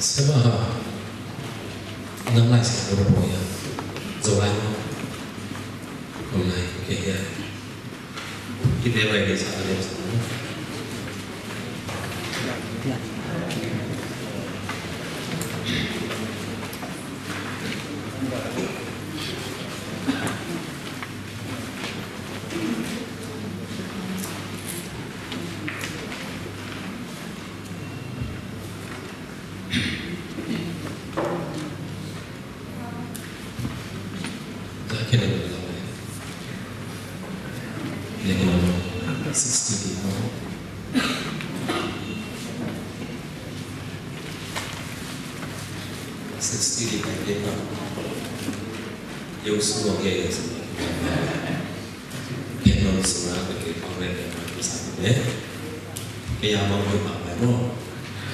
Sema năm nay sẽ có bộ ya dầu lai hôm nay cái ya cái đề bài này sao để sao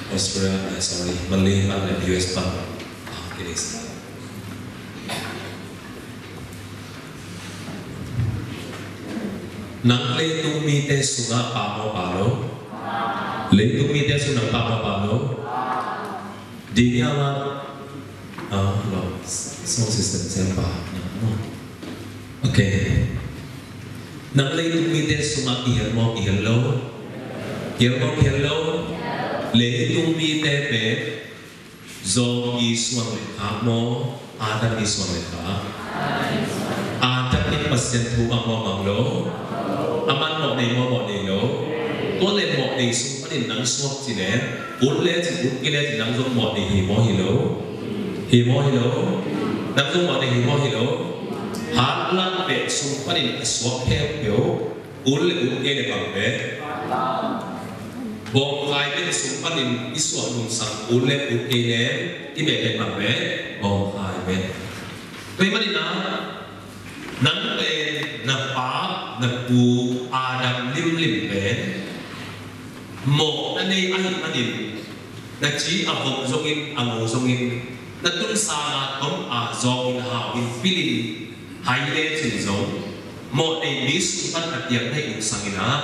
Australia, sorry, Malaysia dan US Bank. Ini sih. Nang leitung mite sunga pamo, leitung mite sunga pamo. Di apa? Lo, sound system siapa? Oke. Nang leitung mite sunga ihmo. Leitung mite pe zong iswang mo ada iswang ada ni pasien tu amlo aman mo nei lo to le mo nei su pa din nang suak chi le ut le chi nang zong mo nei hi mo nang zong mo nei hi mo hat lan pe su pa din suak he pyo ut le bang pe bong khai bên súng bắt đến ít sọt nung sang uốn lên uốn cây ném cái bể bể mặt bé bong khai bên vậy mà đi nắng lên nạp phá nạp bù đầm lim bé một anh đây anh mà đi nạp chỉ vùng zong in nạp tung xa tóm zong hào in philin hai lên trên giống một này bí súng bắt nạp điểm này cũng sang ina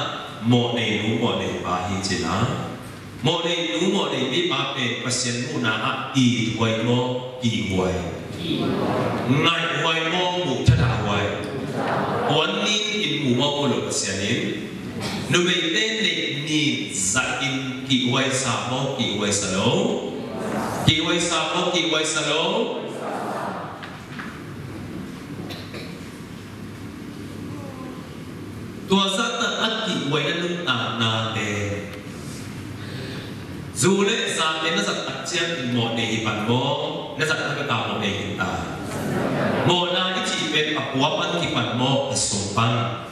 một này nú một này ba hi chỉ là một này nú một này biết ba pe pasien mu na i huai mo ngai huai mo mu cha da huai wan ni in mu mo lo pasien ni no be ten ni za in ki huai sa mo ki huai sa lo tua sát ta ắt kỵ quay đất nước na đề dù lệ ra đến nó giật ắt chiên một đề hình bản mô nó giật các tạo một đề hình tả một là cái chỉ về ập quá ban kỵ bản mô là sùng băng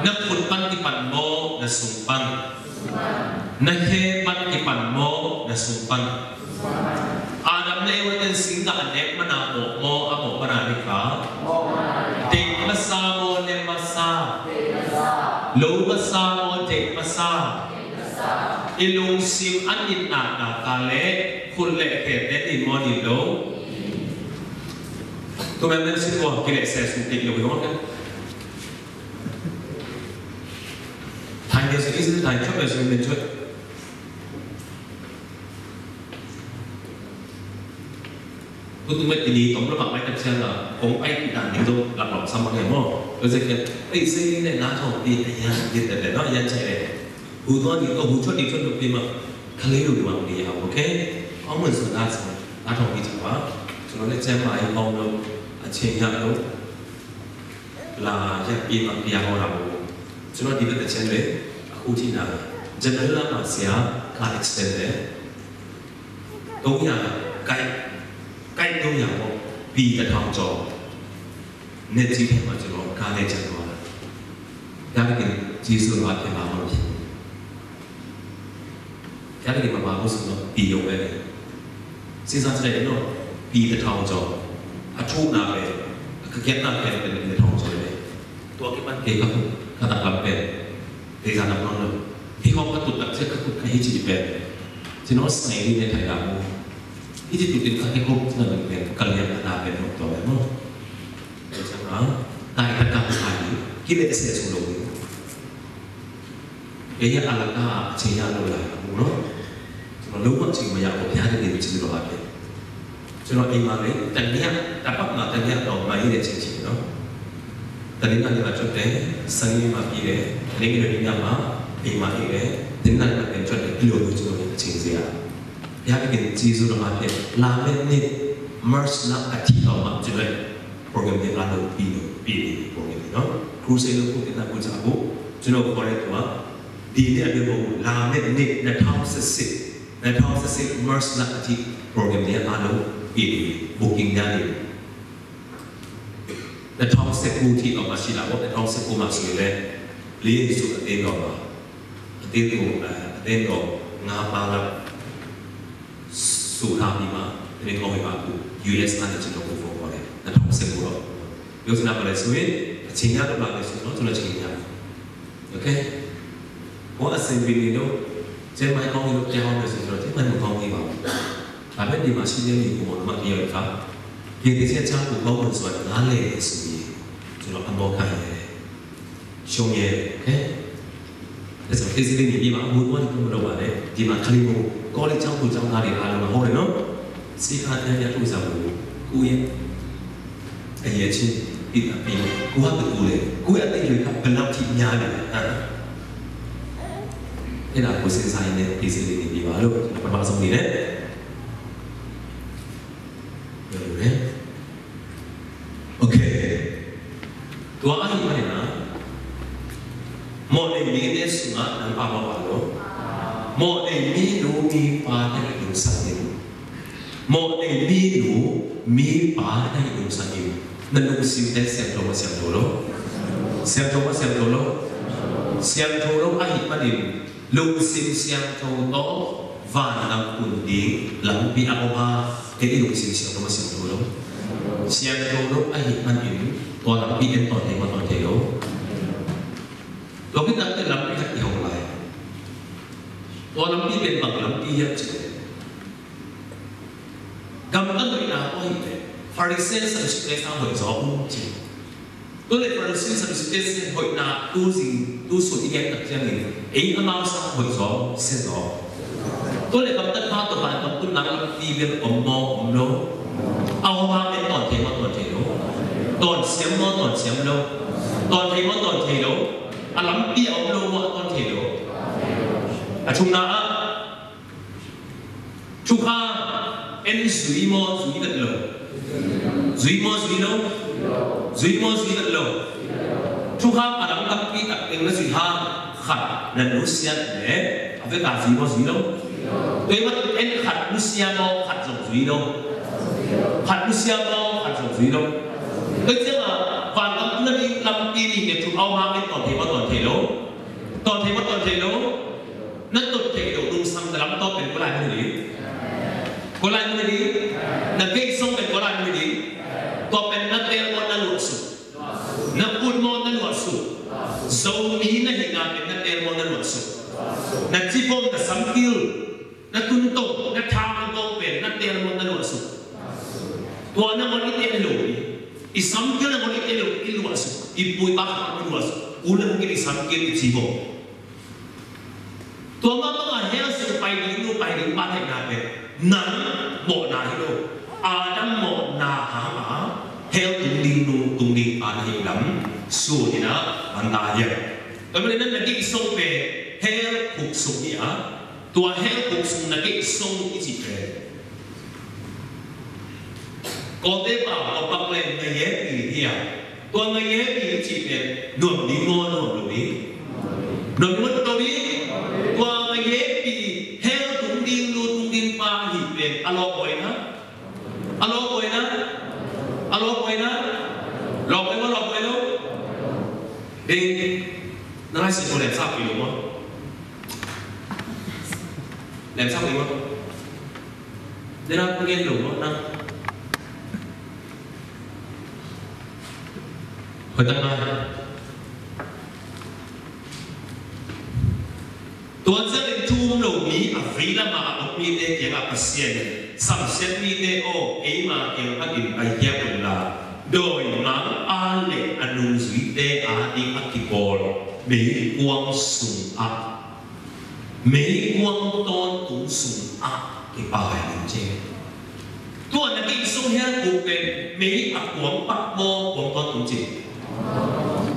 nắp phun ban kỵ bản mô là sùng băng nắp khê ban kỵ bản mô là sùng băng Adam lê qua tên sinh cả nếp mà nào một mà nào đi phá tình mà sa mô nêm mà sa lũ mà sa mô tình mà sa ilung sim ăn in nà ta lệ khôn lệ kẹp đến in mô đi lỗ tụi em nên xin qua cái lệ xe xuống tịch lục đúng không thành điều sẽ ít thành chấp là sự mình chuyện tôi mới đi tổng nó bằng máy tập xe là cũng anh đã nhìn tôi lặp lặp xong mọi người không? Tôi dịch là ấy xây này lá thổ đi này đi để nó yên chạy này, hú thôi thì tôi hú chốt đi chốt được đi mà, khá lấy được bằng đi học ok, ông mình sửa lá thổ đi chẳng quá, cho nó lên xem mà anh không đâu, trên nhà đâu, là cái pin mà đi học nào, cho nó đi với cái trên đấy, khu chi nào, chân đấy là mà xé cả extend đấy, tôi nghĩ là cái tôi nhà một vì cái thằng trò nên chỉ thêm mà cho nó cá này chẳng qua cái chỉ số loạt thì mà không cái mà không số nó bị yếu về xin ra cái này nó vì cái thằng trò chú nào về cái kết nào về cái thằng trò về tôi cái bạn kia các bạn làm về thì ra làm non rồi thì không có tụt đặt sẽ các cái chỉ về thì nó sẽ đi đến thay làm ini tuh kita ikut dengan kalian ada yang mau tahu mau, sekarang tarik kata hari kita tidak selalu, ini alangkah cina lola, mula, lúc mà chỉ mà nhà của nhà thì chỉ được học cho nó im mà đấy tận nhà đã bắt mà tận nhà đầu mà đi để chỉ nó tận nhà là cho thế sang đi mà đi đấy lấy cái đi nhà mà im mà đi đấy đến nay làเป็นcho để lừa được cho nó chính gì à nhà cái chỉ dùng được học làm lên nít merge là cái chỉ đầu mà cho nên program này là được bị program nó crusade nó cũng là một dạng bộ cho nó có đấy quá đi để được bộ làm lên nít là thao sẽในท้องเสียเมอร์สนักที่โปรแกรมนี้อาลูอีบุกิ้งได้ในท้องเสียผู้ที่ออกมาชิลาว่าในท้องเสียผู้มาสุดเลยเลี้ยงสุดเต้นออกมาเต้นออกงาปาลับสุรามีมาในท้องมีมาผู้ US นั่นจะต้องผู้ฟ้องเลยในท้องเสียผู้เรายกตัวอย่างอะไรสุดชิงยาตัวอะไรสุดเนาะตัวละชิงยาโอเคเพราะสิ่งนี้เนาะ제가講嘅最好嘅時候，即係唔講嘅話，但係你話先要你講乜嘢嚟㗎？佢哋即係將個講嘅說哪嚟嘅事業，就落咁多嘅商業，OK？其實其實你話每個人都冇話咧，你話佢冇嗰啲將會將哪嚟下嚟好嚟咯？時間一日都就估嘢，嘢錢啲特別估下都估嚟，估一啲嚟係เป็นรับที่ยากเลยนี่นะผู้สื่อสารเนี่ยที่สื่อดีๆว่าลูกประมาณสองปีเนี่ยโอเคตัวอันนี้นะโมเดลนี้เนี่ยสุนัขนั่นป่าวว่าลูกโมเดลนี้หนูมีป่าให้ดูสักนิดโมเดลนี้หนูมีป่าให้ดูสักนิดนั่นลูกสิ่งที่เสียงโทรมาเสียงโทรโลเสียงโทรมาเสียงโทรโลเสียงโทรโลไอ้ประเด็นลูกสิ่งเสียงโทรโลวานนำคุณดีหลังปีอาภาเอ็ดลูกสิ่งเสียงโทรมาเสียงโทรโลเสียงโทรโลไอ้ประเด็นตัวหลังปีเอ็นตอนเทมาตอนเทโลเราคิดตั้งแต่หลังปีหักยาวไปตัวหลังปีเป็นบางหลังปียับเฉยกำลังตัวหน้าก็เห็นเลยฟาริเซนสันสุดเอสอาหัวจอพุ่งจริงตัวเลยฟาริเซนสันสุดเอสหัวหน้าตัวสิ่งตัวสุดที่แย่ตัดเชียงนี่เองอามาสังหัวจอเส้นจอตัวเลยกำลังพาตัวไปตอนตุนนักตีเป็นอมโลเอามาเป็นตอนเทมาตอนเทโลตอนเสียมโลตอนเสียมโลตอนเทมาตอนเทโลอาลัมปีเอาโลว่าตอนเทโลอาชุมนาชุข้าเอ็นซุยโมซุยตัดโลซุยโมซุยโลซุยโมซุยตัดโลชุข้าอาลัมตักปีตักเองนั่นซุยฮาขัดนั่นรุสเซียเนี่ยเอาไปการซุยโมซุยโลตัวมันเอ็นขัดรุสเซียโมขัดส่งซุยโลขัดรุสเซียโมขัดส่งซุยโลก็เจ้าฟังกันนั่นนี่ลำปีนี่เนี่ยถูกเอามาเป็นตอนเทมาตอนเทโลตอนเทมาตอนเทโลนั่นตอนเทโลดูสังแต่ลำต้นเป็นกุหลาบมือดีกุหลาบมือดีนั่นเก่งส่งเป็นกุหลาบมือดีตัวเป็นนักเตะมอนนั่นหลวงสุนักบุญมอนนั่นหลวงสุโซนี้นั่นเห็นงานเป็นนักเตะมอนนั่นหลวงสุนักจีบงนักสังกิลนักตุนโตนักทางนักโกเป็นนักเตะมอนนั่นหลวงสุตัวนั้นมันเตะไม่หลุดอีสังกิลนั้นมันเตะหลุดอีหลวงสุอีปุยบ้าอีหลวงสุอุลมุกิริสังกิลจีบงตัวมันต้องเฮลส์ไปดิ้งลูไปดิ้งบ้านให้งานเป็นนั้นหมดนาฮิโลอาดัมหมดนาหามาเฮลตุงดิ้งลูตุงดิ้งอาณาฮิลัมสู้ที่นะมันตายเยอะแต่ประเด็นนั้นนักกิจส่งไปเฮลคุกส่งนี่อ่ะตัวเฮลคุกส่งนักกิจส่งอีจิปต์ก็ได้ป่าวเอาปักเล่นในเย็บปีที่อ่ะตัวในเย็บปีอีจิปต์หนุ่มดิ้งงอหนุ่มลุยหนุ่มมันตัวนี้ตัวในเย็บปีเฮลตุงดิ้งลูตุงดิ้งปาหิเป็นอโลกอยนะอโลกอยนะอโลกอยนะหลอกไปว่าหลอกไปแล้วเด็กนั่นไอ้สิ่งที่แหลมทราบอยู่มั้งแหลมทราบอยู่มั้งเดี๋ยวเราเรียนหลงมั้งนะคนตั้งมาตัวเจ้าเป็นทุ่มหลงนี้อ่ะฟรีละมาอ่ะมีเด็กเกี่ยวกับเสียงสัมเสียงมีเด็กโอ้เอ็มาเกี่ยวกับอินไปเกี่ยวกับลาโดยมังอาเล็กอนุสุยเตอาดิอักิโกลมีความสูงอัพ mấy quang tôn cũng sùng ác cái bài hình trên tôi là cái sung hết cuộc về mấy ác quang bắc mô quang tôn cũng chỉ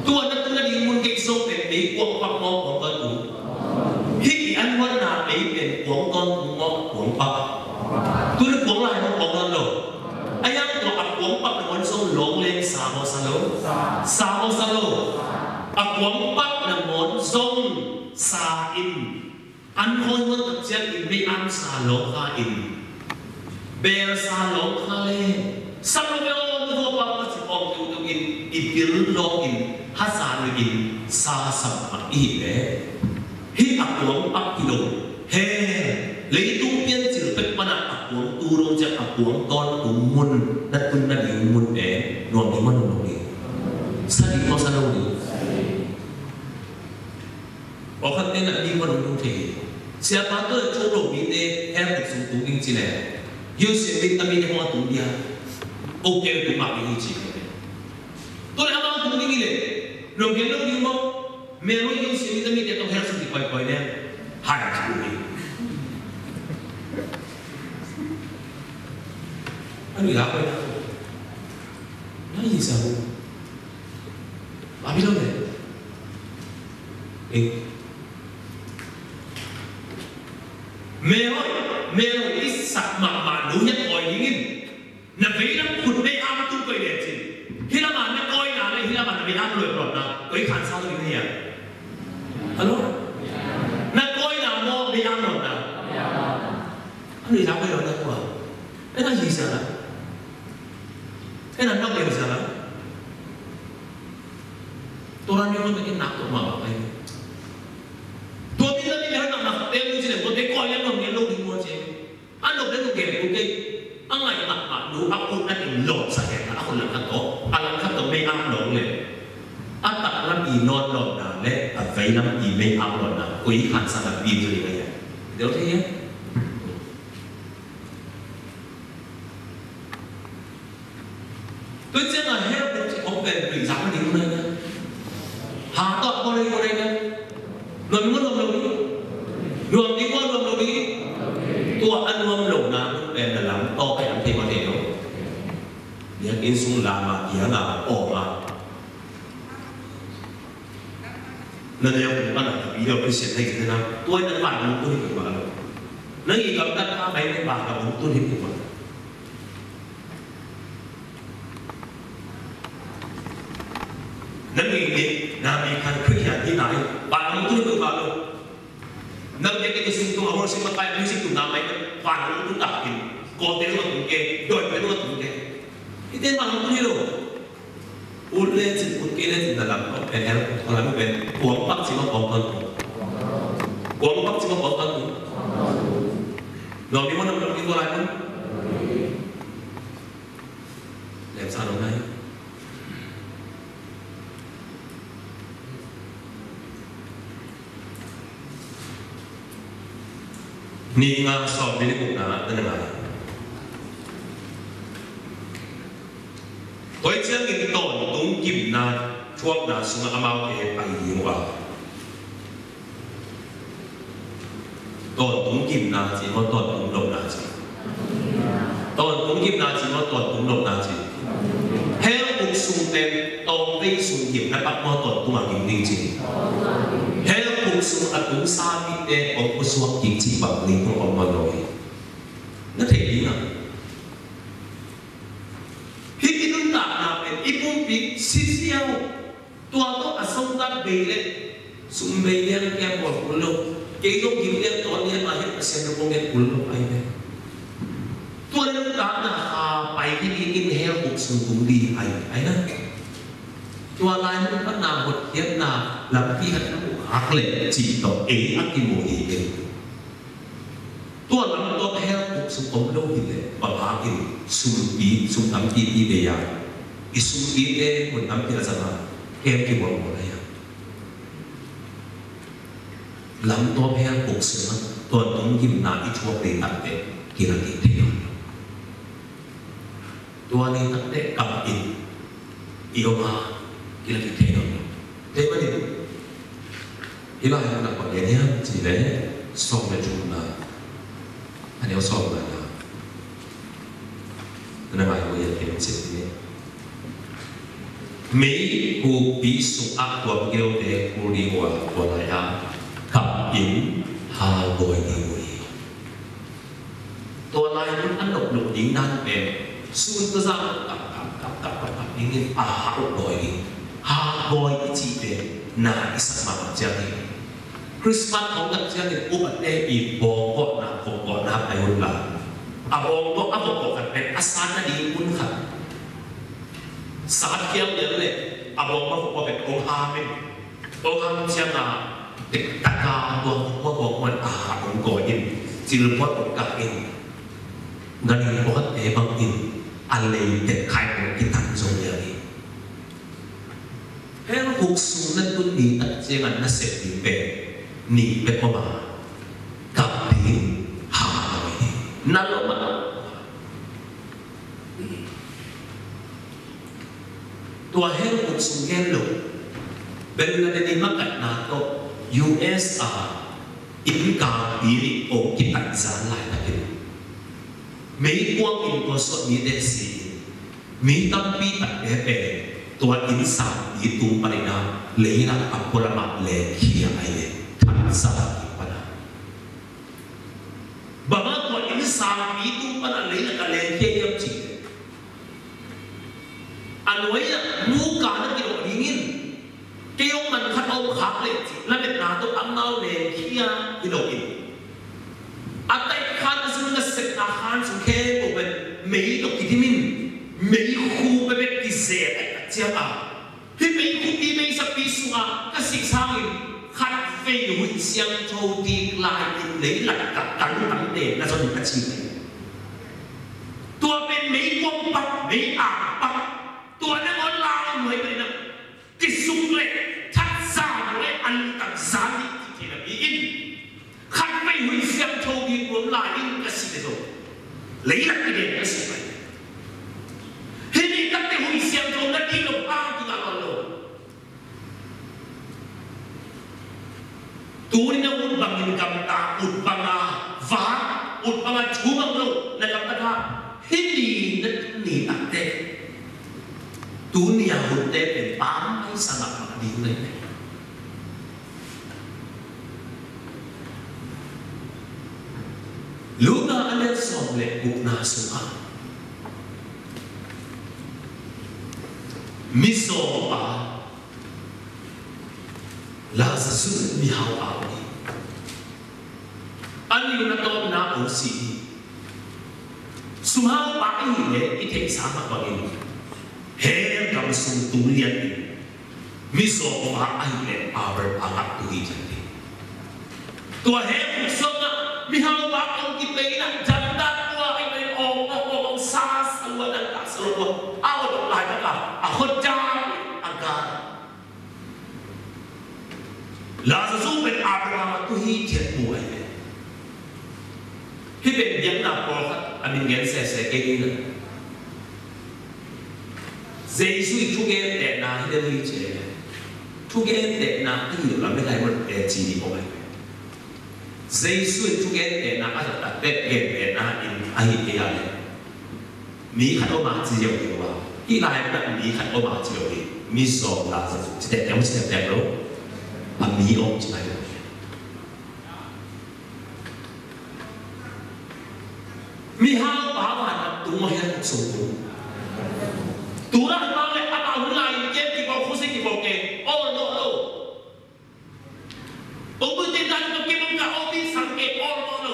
tôi là đi muốn cái sung về mấy quang bắc mô quang tôn cũng hít ăn quán là mấy về quang tôn cũng mô quang bắc tôi là quang lại không quang tôn đâu ai ăn tôi ác quang bắc là món sung lông lên sa mô sa lô ác quang bắc là món sung sa in anh khôi muốn tập chiến in mấy ăn sa lô ha in bèo sa lô ha lên sa lô bèo nó vô bao nhiêu ông tiêu tiêu in tiền lô in hát sa lô in sa sầm hạt ít đấy hít ác quang bắc đi đâu he lấy tung biên chỉ được bắt nạt ác quang tu rong chắc ác quang con cũng muốn đặt quân đặt điều muốn để nuông đi muốn nuông đi sa đi có sa lô đi ở khắp nơi là đi vào đúng thế siapa tu yang cuba binte help sung tunging sila you sendiri kami ni mga tungdia okay tu mak ini cik tu yang abang tunging ini lo gelo ni mo melo you sendiri kami dia tu help sung di koi ni hari cuba anu ya apa ya ni sahaja abi lo mèo ít sạc mà đủ nhất coi những là vì nó khụt đây am tu coi đẹp chứ khi là mà nó coi là đây khi là mà nó bị am lười rồi là cái khán sao tôi như vậy alo nó coi là mo bị am rồi là anh đi làm cái đó đâu mà cái là gì sao là cái là nó đều sao là tôi đang nhớ cái nạp tôi mà cái tôi biết là cái đó nạp em như thế này tôi thấy coi em làm cái lô đi mua chứ anh đọc đến một cái ok anh lại nạp mà đủ áp dụng anh định lột sạch cái áp dụng làm cái đó anh làm cái đó mấy áp lột lên anh tập làm gì non lột nào đấy à vậy làm gì mấy áp lột nào quý khán giả làm gì rồi vậy điều thế nhé tôi chưa là hết cũng chỉ có về bị giảm đi hôm nay nữa hà toàn qua đây nữa rồi muốn làm đâu đi luồng đi qua luồng đâu đi tua ăn luồng lẩu nào em là làm to cái làm thêm mà thế đâu dia kiến sung làm mà dia là ổ mà nên em cũng bắt đầu bị đâu cái chuyện này thế nào tôi đã bạn tôi thì bảo nó gì cầm đất hai mấy cái bạc là tôi thì cũng bảo nâng nghĩ đi là mình cần khuyết hiện thế này bạn không tôi được vào đâu nâng cái sinh tụng ông sinh bắt tay sinh tụng nào mấy bạn không tôi đặt thì có tiếng mà cũng kê rồi cái nó cũng kê cái tên bạn không tôi đâu út lên chỉ út kê lên thì là làm cái này còn làm cái quảng bắc chỉ có quảng bắc chỉ có quảng bắc rồi đi mana đi qua lại không làm sao đâu này ni nga sọp đi cũng là tên là tôi chưa nghe tổn tung kim na chuộc na sung amao ke pai yung wa tổn tung kim na chỉ có tổn tung lộc na chỉ tổn tung kim na chỉ có tổn tung lộc na chỉ theo cuộc sung tên tông vây sung kim na bắt mo tổn tung mà kim linh chỉ theo cuộc sung ở cũng xa đi để ông có suốt chính trị bằng linh của ông mà nói nó thể đi nào khi cái đúng tạ nào về ít muốn bị xí xíu tua to ở sông ta bể lên sung bể lên cái một cuốn lục cái lúc kiếm lên to lên mà hết xem nó có nghe cuốn lục ai đấy tua đúng tạ là bài cái đi in theo cuộc sung cũng đi ai đó tua lại nó bắt nào một tiết nào làm cái hạt nó hạt lệ chỉ tỏ ấy ác cái mùi gì vậy tua làm to theo cuộc sống ống lâu thì lệ và hạt cái sung tắm đi về nhà cái sung ý cái một tắm thì là sao mà em cái bộ này làm to theo cuộc sống toàn tổng kim nào ít chua về tận để kia là cái thế tua này tận để cầm in yêu mà kia là cái thế đó thế mà thì cái bài học là quản lý nhá chỉ đấy som le juna aneu som na na mai wo ya ke se ni me hu bi su a tua geo de ku ri wa wa la ya kap in ha goi ni wo tua lai nun an lục lục ding nan pe sun ta za kap ingin a ha goi chi pe na isak ma ja ni Christmas ของกับเจ้าเนี่ยอุบัติเหตุอีบอกก็นะผมก็นะไปหุ่นละอาบอกกันเป็นอาสาดีคุณค่ะสาเทียมเดียวเลยอาบอกมาบอกว่าเป็นองค์ฮามินองค์ฮามินเชียงนาเด็กตะกาตัวว่าบอกมันองค์ก่ออินจิรพัฒน์องค์กาอินงานนี้บอกเอ๋บางอินอะไรเด็กใครของกินตันทรงเดียวนี้เฮ้ยหกสูงนั้นคุณมีตัดเจียงอันน่าเสียดีเป็นนี่เป็นประมาณกับพิงหาเลยนั่นแหละมันตัวเฮลล์สุงเกลเป็นเรื่องที่มักกันนาโต USR อินกาบีริโอกิตันซาลายตะกินไม่กว้างอินตัวสดมีเดซีมีตั้งปีตัดเป๋ตัวอินสามอีตูปรินาเลยนะอัปปรมาเลขียไอเลsahabat pada bahwa tuan ini sahabat itu pada lain kalian yang cik anuaya muka nak kita ingin kau mankat au hak leh lalu nato amal leh kia kita ini atai kan asalnya seknahan sungke bukan mei dok kitimin mei khu bebek kisah siapa hi mei khu di mei sapi sunga kasih sangin khát phê hủy xiang châu đi lại lấy lại cả cắn để là do những cái gì này tua bên mấy quân bắc mấy bắc tua nó có lao người bên nào cái súng lệ thắt ra với ăn tặng giá thì là bị in khát phê hủy xiang châu đi cuốn lại những cái gì này rồi lấy lại cái điểm cái gì này thế thì các cái hủy xiang châu nó đi lục ao thì là còn rồi Tuhan yang utbangin kamta utbanga va utbanga chumang lo na kamta hindi na ni ate dunia hutte pen pam ay sangat makadinay luna alet somle bukna sunga miso pa la zasun mi hau awi ani na to na osi sumau pa ile ite sama bagin he kam sum tulian mi so pa ile awer alat tu ijati to he so na mi hau pa ang kipe na janda to ile o sas alwa dan ta so aw do lai ka ahot ja aga là số bên Abraham tu hi thiệt mùi khi bên những nào có anh mình nghe sẽ cái gì nữa Giêsu chú nghe để na hi đến hi chế chú nghe để na cái gì làm cái này một để chỉ đi coi Giêsu chú nghe để na cái là để na in ai cái này mỹ khát ô mà chỉ nhiều điều à khi lại là mỹ khát ô mà chỉ nhiều điều mỹ so là chỉ để em sẽ để đâu mà mỹ ông chỉ này mỹ hao bảo là tụi nó hiện sụp đổ tụi nó bảo là anh bảo lại cái kỳ bảo không cái bảo kề ô no ông bây giờ đang cái bằng cả ông đi sang cái ô no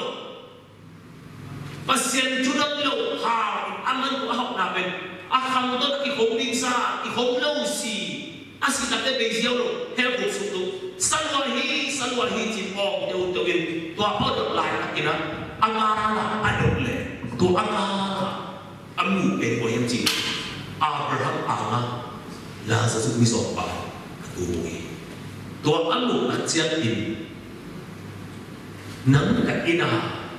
pasien chú nó lâu hà anh ăn của học nào bên không tốt cái không đi xa cái không lâu gì anh sẽ đặt cái bề dẻo rồi theo cuộc sụp đổ sân luar hi chim ong teu teu in tua po dok lai tak kina angara adok le tu angara amu pe ko yam chi Abraham anga la sa su mi so pa tu ni tua amu na chiang in nang ka ina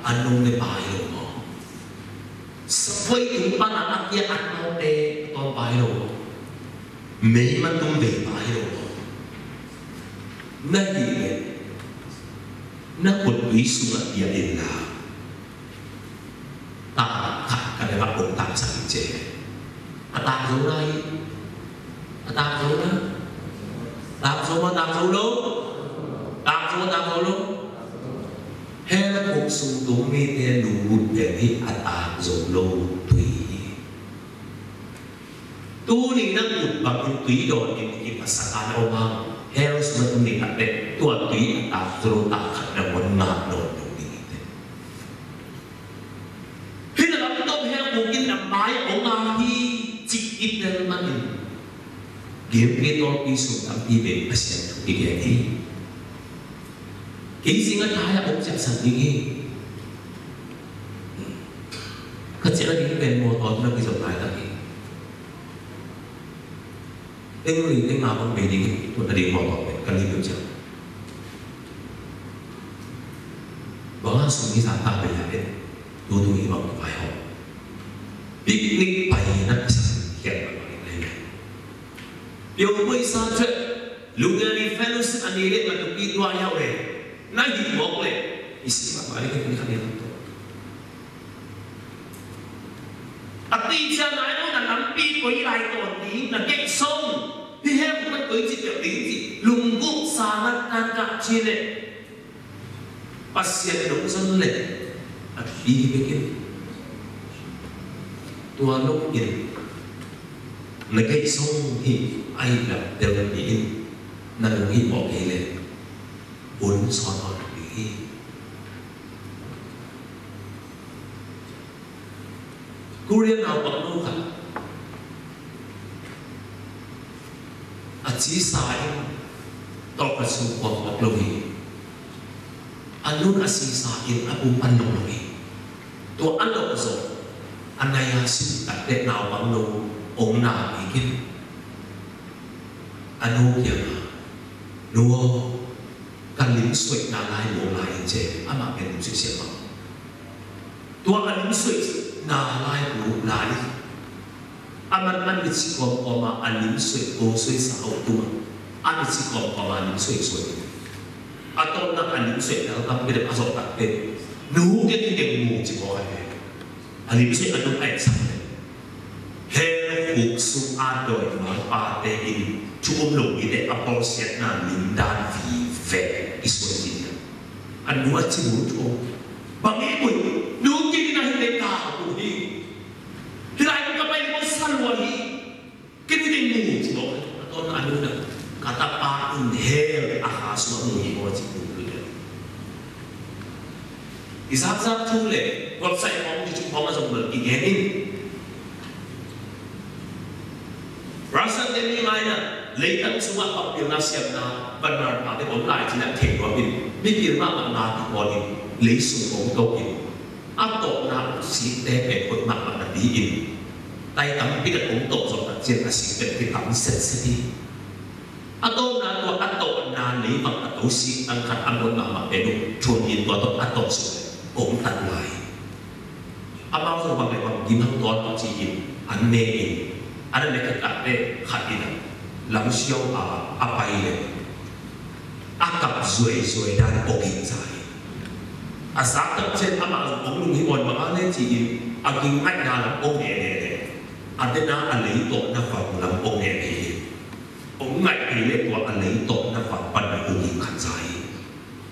anong le pa yo mo sapoi in pa na akya anong te to pa yo me man tum be pa yo na hi le na kut isu at yain la ta khat ka le ba ông ta sang che ta zo nai ta zo na ta zo ma ta zo lo ta zo lo he la cuộc sung tu mi te lu bút để hi ta zo lo tùy tu ni nang ut bằng tùy đồ ni pasaka na omang heros man ni ate tua tùy ta zo ta khat na mon na no mai ông ta đi chỉ ít lên mà mình kiếm cái đó đi xuống tâm đi về phát triển cái gì cái gì ngắt thái là ông chẳng sản cái gì cái chuyện là cái bên mô tỏ là cái dòng lại là cái người cái nào cũng về đi tôi đã đi mô tỏ về cái lý do chẳng bỏ xuống cái sản phẩm về lại tôi hy vọng phải học picnic bay na isang kaya mga yung mo isa trip lugar ni fellowship anile matupi dua yaw na himok isi mabalik ni kanila to at siya na ano na lampi ko ilay to ni na get song di hem ko ko ji pe di lungguk sangat kan chile pasya dong son le at bikin tua lúc in na cái sông hi ai là đều là in na lúc hi bỏ cái lên bốn son hòn hi Korean nào bằng đâu cả chỉ sai tao phải sung quăng bọc lâu hi anh luôn chỉ sai anh ăn lâu hi tua ăn lâu rồi anh này xin đặt để nào bằng đồ ông nào ý kiến anh hô kìa đua cần lính suy là lại bộ lại chế anh mà bên lính suy xem mà tua anh lính suy là lại bộ lại anh bị chỉ còn mà anh lính suy cô suy sao tua anh chỉ còn mà lính suy atau nak anh lính suy là tâm cái được áp đặt để nấu cái tiếng mù chỉ có hai anh biết anh ai sao he cuộc sống an đồi mà ba tê in chung lục ý để apol xét na linh đan vì về Israel anh muốn chỉ muốn cho bằng cái buổi nếu cái này để cả của đi thì lại cũng phải có săn luôn đi cái này mù chỉ có tôi anh muốn là kata pa in hell ahas mà mù gì chỉ mù được isap thu lệ website phóng thì chúng phóng là dòng mở kinh nghiệm Rasa tên như ai nè lấy tận số mạng học điều nào xem nào văn bản mà cái bốn lại chỉ là thể của mình biết điều mà là thì có đi lấy số ống câu in áp tổ nào xí té về khuôn mặt là đi in tay tắm biết được ống tổ rồi là trên là xí về cái tắm sệt đi atau na tua atau na lấy bằng atau xí tăng khăn ăn bốn mà để đúng chuồn in vào tổ atau số ống tận lại Amang sa bagay pang ginang tuan pang siyin an nein ana nekakate khatina lam siyaw apay le akap zuay dan ogin sai asakap chen amang ong lung himon makane siyin aging at na lam ong ne ate na alay to na fang lam ong ne ong ngai pile tua alay to na fang pan na ogin kan sai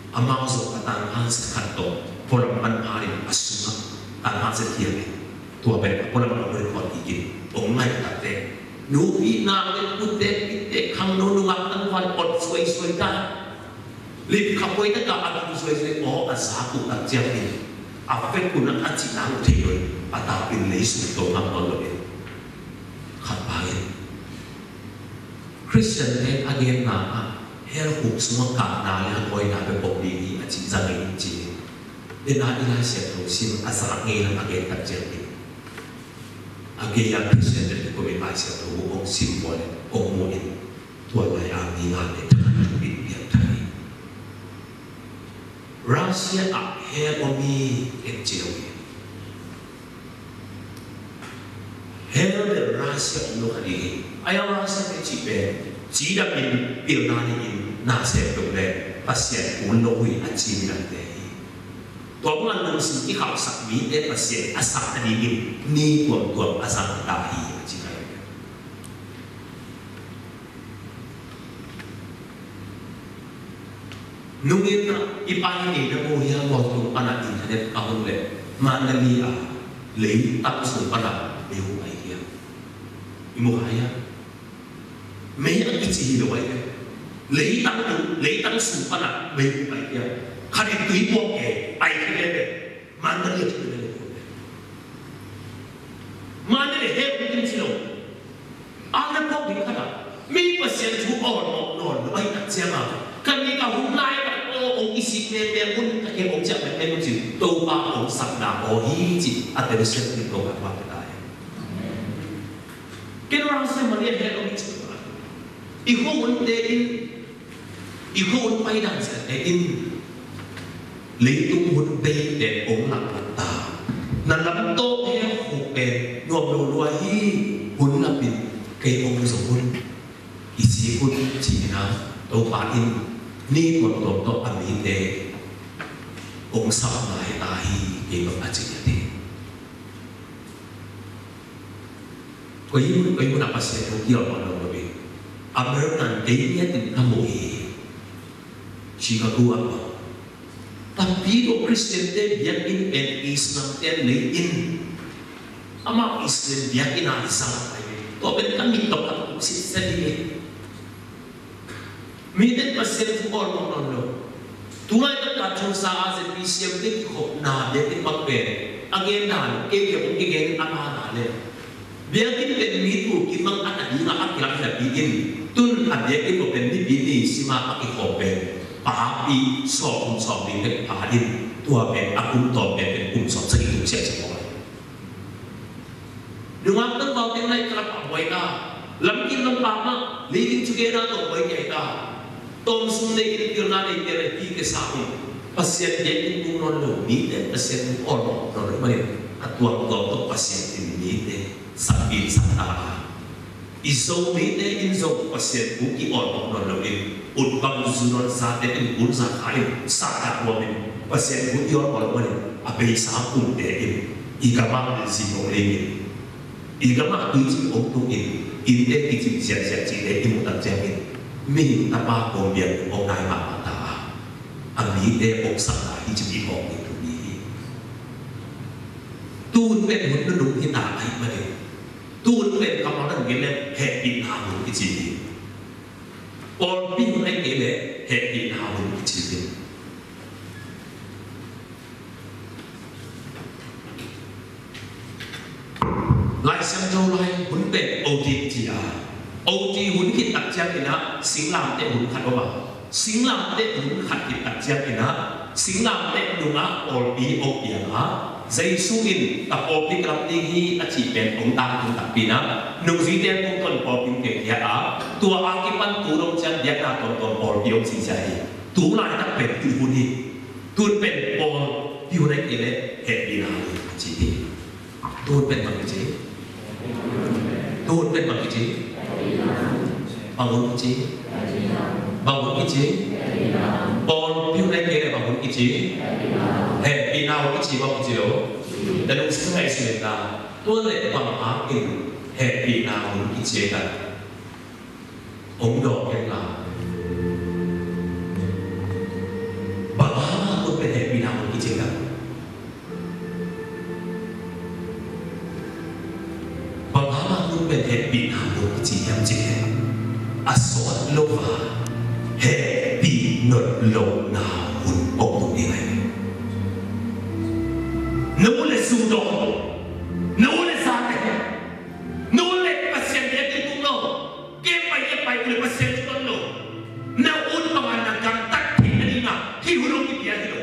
amang sa katang hans kanto polam man harin asunga tanpa setia tua baik apa nama orang berkot ikin ongai kate nubi na le putte pitte khang no nuak tan wan pot suai kan lip khapoi ta ka atu suai o asaku tak jiak ni afek kun an chi nang thei ata pin nei su to ngam lo le khat bain Christian ne again na her huk suma ka na le koi na be pok di ni chi zangai chi nên là đi lại sẽ đầu tiên asa nghe là nghe tập chơi đi, nghe yang Christian dari ko may lại sẽ đầu ông simbol ông mo in tuan lại ang ni nga để thằng bị biếng thay, Russia ap he omi em chiều, he để Russia ông lúc này, ai Russia cái chỉ về chỉ đập in biểu na in na sẽ đồng lên pasien uloi achi nante to man nang sin ki khap sak mi te pasien asak ani ni tuam asak ta hi achi nai nungin na ipahi ni na mo ya mo tu ana internet ahun le manali a lei tak su pana leu ai ya imu haya me a kichi hi lo ai lei tak su pana leu ai ya khane tui po ke ai ke le manali ti le manali he kin chi lo ana po di kana mi pasien tu on no ai tak sia ma kan ni ka hum lai ông isi me pun ke ông chak me pun ji to ba ông sak na o hi ji ate se ni ko ba ta dai ke ro se ma ni he ông ji i ho un te i ho un pai dan se te in le tung hun pe te ông lak ta na lam to he ho pe no lo lo hi hun la pin ke ông so hun isi hun ji na to ba in ni tuan tuan to ami te ông sắp lại tai ke ba achi te koi mu na pase to ki lo lo be American te ni tin na mo hi chi ka tu apa tapi do Christian te biak in pen Islam te le in ama Islam biak in a isa to ben kan mi to ka si se ni Miden pasien tu orang non. Tuai tak kacau sah aset bisiam dia kok na dia timbang pen. Agenda ke mungkin anak le. Biar kita mitu kita anak dia nak kira kira bikin. Tun ada kita pen di bini sima aki kopen. Papi som di pen pahalin. Tua pen aku tua pen sop segitu siapa. Dengan tu kau tinggal kerap apa ita. Lamkin lempama living together tu apa ita. Tom sunday in kirna de tere pi ke sahi pasien je in non lo ni de pasien on no mari atwa to pasien in ni de sabi sata iso ni de in zo pasien bu ki on no lo in ut bang zunon sa de in bun sa khai sa ta wo min pasien bu yo on mari abe sa pun de in igama de si no le igama tu ji o tu in de ki ji sia ji de in ta jamin mình ta ba công việc ông đại mà ta anh nghĩ để ông sẵn lại đi chụp họ để tụi đi tu bên muốn nó đúng hiện tại ấy mà được tu bên không nói là cái này hệ bị nào đúng cái gì còn pin này cái này hệ bị nào đúng cái gì lại xem đâu lại muốn bên ô thị gì à Âu Chi huấn khít đặc trang kina, sinh làm tệ huấn khát ba, sinh làm tệ huấn khát khít đặc trang kina, sinh làm tệ đúng á, ol bi ốc yang á, dây su in, tập ol bi cầm đi hi, ta chỉ bên ông ta cũng tập pina, nung gì đen cũng còn ol bi kẹt ya á, tua akipan tu dong trang dia na còn ol bi ốc gì vậy, tu lại tập bên tu huấn hi, tu bên ol bi huấn này kile, hệ bi nào chỉ hi, tu bên bằng cái gì, tu bên bằng cái gì bangun kecil, bangun kecil, bon piu naik kiri bangun kecil, pinau kecil bangun kecil, dan usaha sebentar, tuan leh bangun akin, pinau kecil kan, dok yang lah, bangun tu pen pinau kecil kan, bangun tu pen pinau kecil yang cik. Asal lova happy not low na hun ông tu này nấu le sudo nấu le sa te nấu le pasien dia tu tu lo ke pai le pasien tu lo na un pangan kan tak ni na hi hulung ki dia lo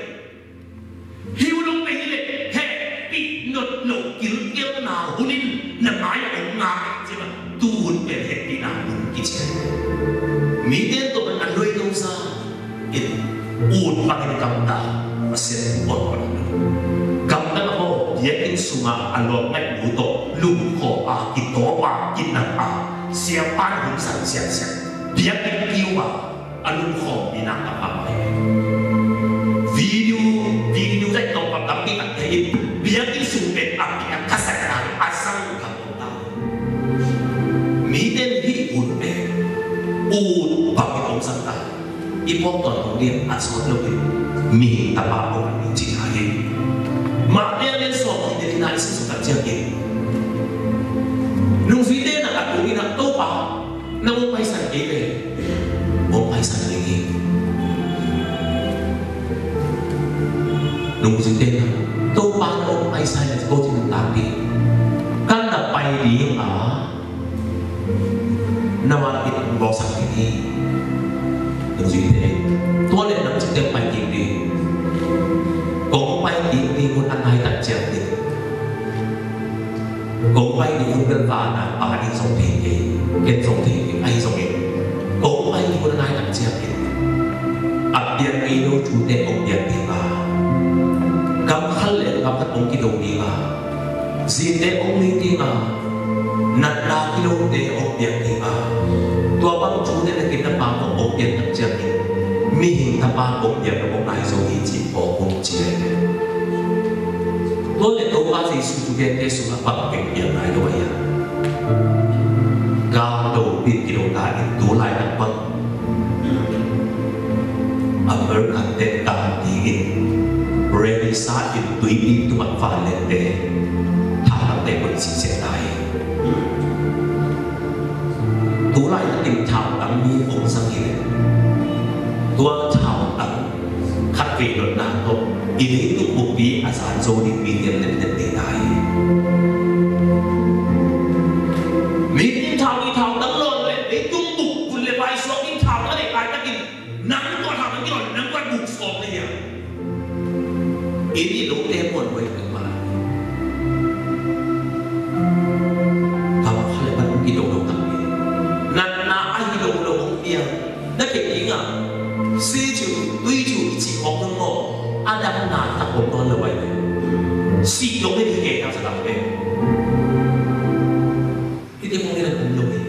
hi hulung pe le happy not low kil kil na hunin na mai ông nga chứ mà tu hun pe happy na hun ki Miden to an loy no sa in ud pagin kamta pasien on on kamta ko yekin sunga alok ngai buto lum ko a kito pa kinan a siapa hum san sia sia biak kiwa alum ko binaka pa bagi akhir biar disumpet akhir kasaran asal kamu miden hi unpe bagi orang santa ipok ton dia asal lebih mi tapa orang ini cihari maknya dia soal dari nasi suka jadi nung video nak aku ini nak tahu apa nung paisan ini mau paisan lagi nung video nak tahu apa nung paisan yang kau jangan tapi kan dapat dia nama itu bosan ini nung video tua le nung video pagi ini kau pagi ini pun anai tak jadi kau pagi ini pun berwarna apa ini song tinggi kita song tinggi ai song ini kau pagi ini pun anai tak jadi abiar itu cute obiar dia kam hal le kam kat ong kita dia zinde ong ni dia nat la kilo de obiar dia tua bang cute le kita pang obiar tak jadi mi tapa obiar ong ai song ini cipo ong cie Boleh tahu apa sih sudah tesu apa yang lain tu ya? Kalau video kali itu lain apa? Amerika tetap diin, revisa itu itu manfaat deh, tak ada kondisi lain. Tu lain tim tahu kami orang sakit, tua tahu tak kat video nato. Ini itu bukti asal zoni medium dan detai. Medium tahu tak lor le, itu buk boleh bayi suap ini tahu ada kaya tapi nang kau tahu ni orang nang kau buk suap ni ya. Ini loh telepon boleh kemana? Kamu kalau baru kita orang kami, nana ahi orang dia, nak ingat, sejuk, tujuh, isi orang mo. Ada mana tak kontrol lewat si yang ini kita sedang ber. Kita mungkin ada belum ni.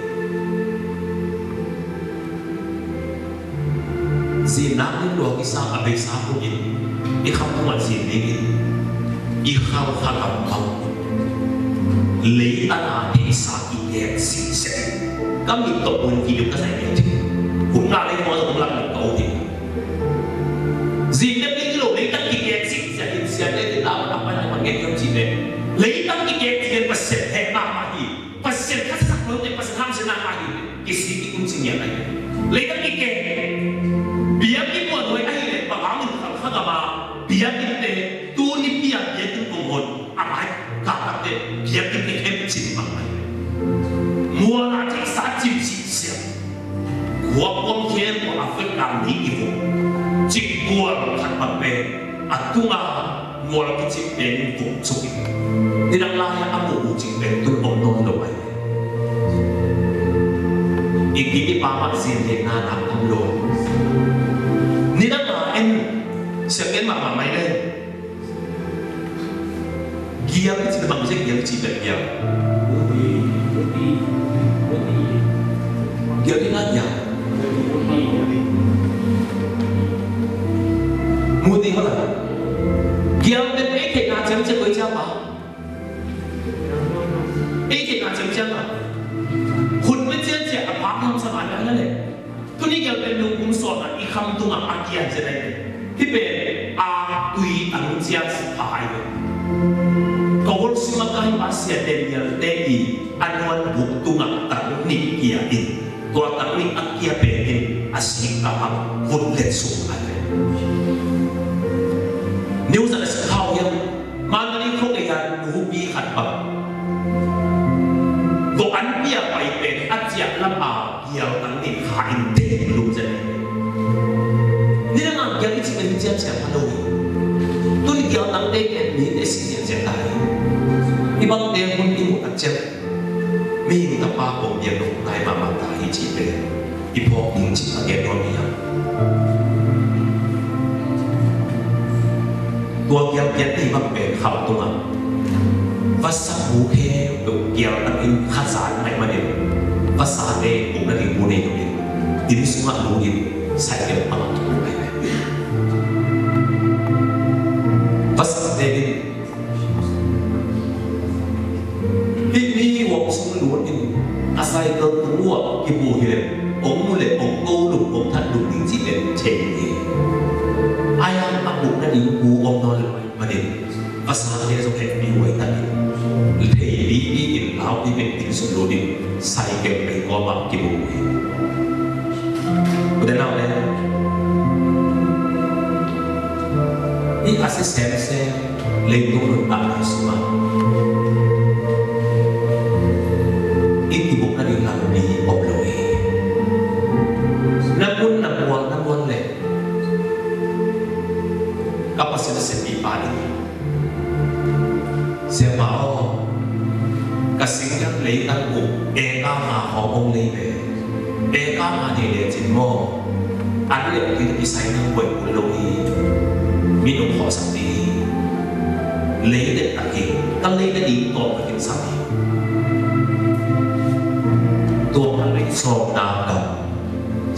Si nak ni dua kisah abis satu ini, ikham tuan si ini, ikham hakam kau, lei anak kisah ini si se. Kami tak pun hidup kasih ini. Kungal ini mau mengulang kau ini. Zina ni lo lấy tăng kịch sĩ sẽ lên tạo apa yang panggil yang cine lấy tăng kịch sĩ pasal hebat lagi pasal kasak nanti pasal ham senang lagi kisi itu cinya lagi lấy tăng kịch biar kita buat akhirnya bangun kalau apa biar kita tu ni biar kita bangun apa kata dia biar kita kecil bangun mula jadi sajib sih gua pun kira gua Afrika ni itu cik buat tak pape, atunga mual kecik ben bungsu. Tidak layak aku cik ben tu orang doai. Iki pamak sini nana kamlo. Tidak lain sekian mama main deh. Gia kecik bang cik gia cik ben gia. Gia ni nanya. Mudi mana? Dia dan ekek nak macam boleh siapa? Ekek nak macam apa? Hun macam siapa? Apa yang sama ada le? Tu ni dia dan hukum soal ikham tu ngam akian sedai. Tipe akui anuncian sepai. Kau semua kali masih ada yang tadi anuan bukti ngam teknik dia ini. Kalau teknik akia pengen asing kaham boleh suka. Nếu rằng là sự hào hiệp mà nó đi không để ra nụ bi hạt bậc vô ánh bia bày bền ắt dẹp lâm ảo nhiều tăng nền khải tế lũ dân nên là ngạc kia chỉ cần chia sẻ mà đâu tôi đi kéo tăng tế kẹt ní để xin nhận dẹp tài đi bằng tế hôn đi một ắt dẹp mình tập ba bổng điện lục này mà bằng tài chỉ về đi bỏ những chỉ là kẹt đôi nhauตัวเกี่ยวยันที่มันเป็นข่าวตัวภาษาบูเคตัวเกี่ยวตั้งอินภาษาไหนมาเนี่ยภาษาเด็กผมนั่นเองบูเน่ตัวเองอินสุมาลูอินใส่เกี่ยวกับตัวไหน pasal ini ini waktu semua ini asal ketua ibu hilang mulai kau tak dulu ini cengeng ayam abu nanti ibu nol mana pasal dia so happy way tadi ini lau di bentin semua ini saya kembali ngomong ibu udah tahu deh ini asal saya lindung tak semua ini bukan di lalu di obloi namun le kapasitas sepi padi saya mau kasihkan leitan bu eka mahong lebe eka mahde cimo ada yang kita bisa yang buat obloi minum kau sakti leitan kaki kan leitan di top kaki saktiตัวมันเลยชอบน้ำกับ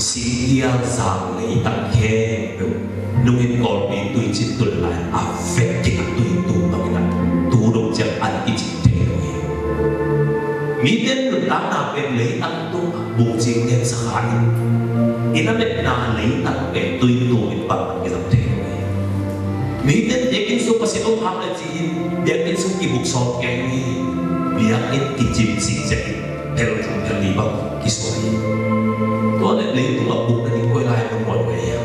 สิ่งที่ยังสั่งเลยตั้งแค่นุ่งก่อนมีตุยจิตตุลายอาเฟกติกตุยตูบางอย่างตูดงจากอันที่จิตเทเลยมีเด่นหนุนตั้งนาเป็นเลยตั้งตัวบุกจริงเนี่ยสกัดอินนั้นเป็นนาเลยตั้งเป็นตุยตูเป็นปังที่จิตเทเลยมีเด่นเด็กอินสุภาษิตองค์พระเลยจีนเด็กอินสุกิบุกสอบแกงนี่เบียร์อินกิจิตสิ่งเจ็ดPero terlibat kisah ini. Tuhan lihat itu abuk dan ikut lain membuat gaya.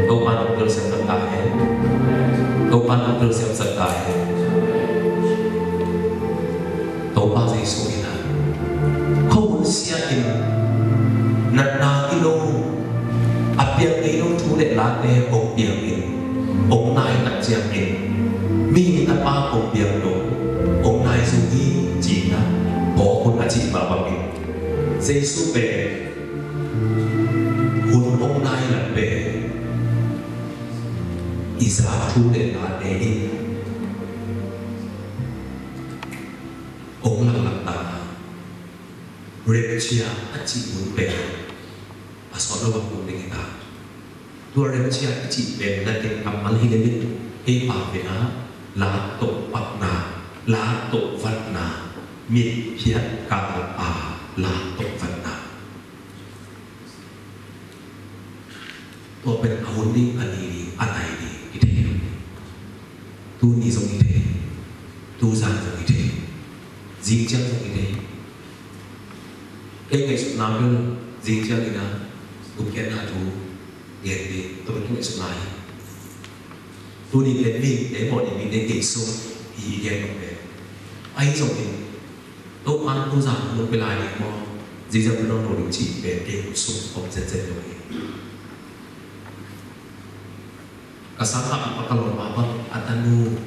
Tuhan betul sertai. Tuhan betul sertai. Tuhan Yesus ini. Kau manusia ini. Nana kilo. Apa yang kilo tulen latih ông biang ini. Ông nai tak siap ini. Mi apa ông biang lo. Ông nai sugi chỉ là có con là chị mà bằng mình dây su về hồn ông nai là về Isa thu để là để đi ông là ta repchia chị muốn về à sau đó vào cùng người ta tua repchia chị về là tiền cầm ăn hi đến đi bảo về á là tổ bạc nà là tổ vật nà miệt hiệt cả là tổ vật nàตัวเป็นอาวุธนี่อันนี้อะไรดีกิเทตูนี่ส่งกิเทตูซานส่งกิเทจิงเจียงส่งกิเทเอ้ไงสุดน้ำเป็นจิงเจียงนี่นะตุกแกน่าดูเย็นดีตัวเป็นตัวสุดนายตูนี่เล่นวิ่งเล่นบอลนี่เล่นเก่งสู้อีเย็นแบบไอ้ส่งกินตัวอันตูซานลงไปลายนี่มองจิงเจียงเป็นน้องโนดูจีแบบเก่งสู้ผมเจ็บๆเลยkasama kalau apa atanu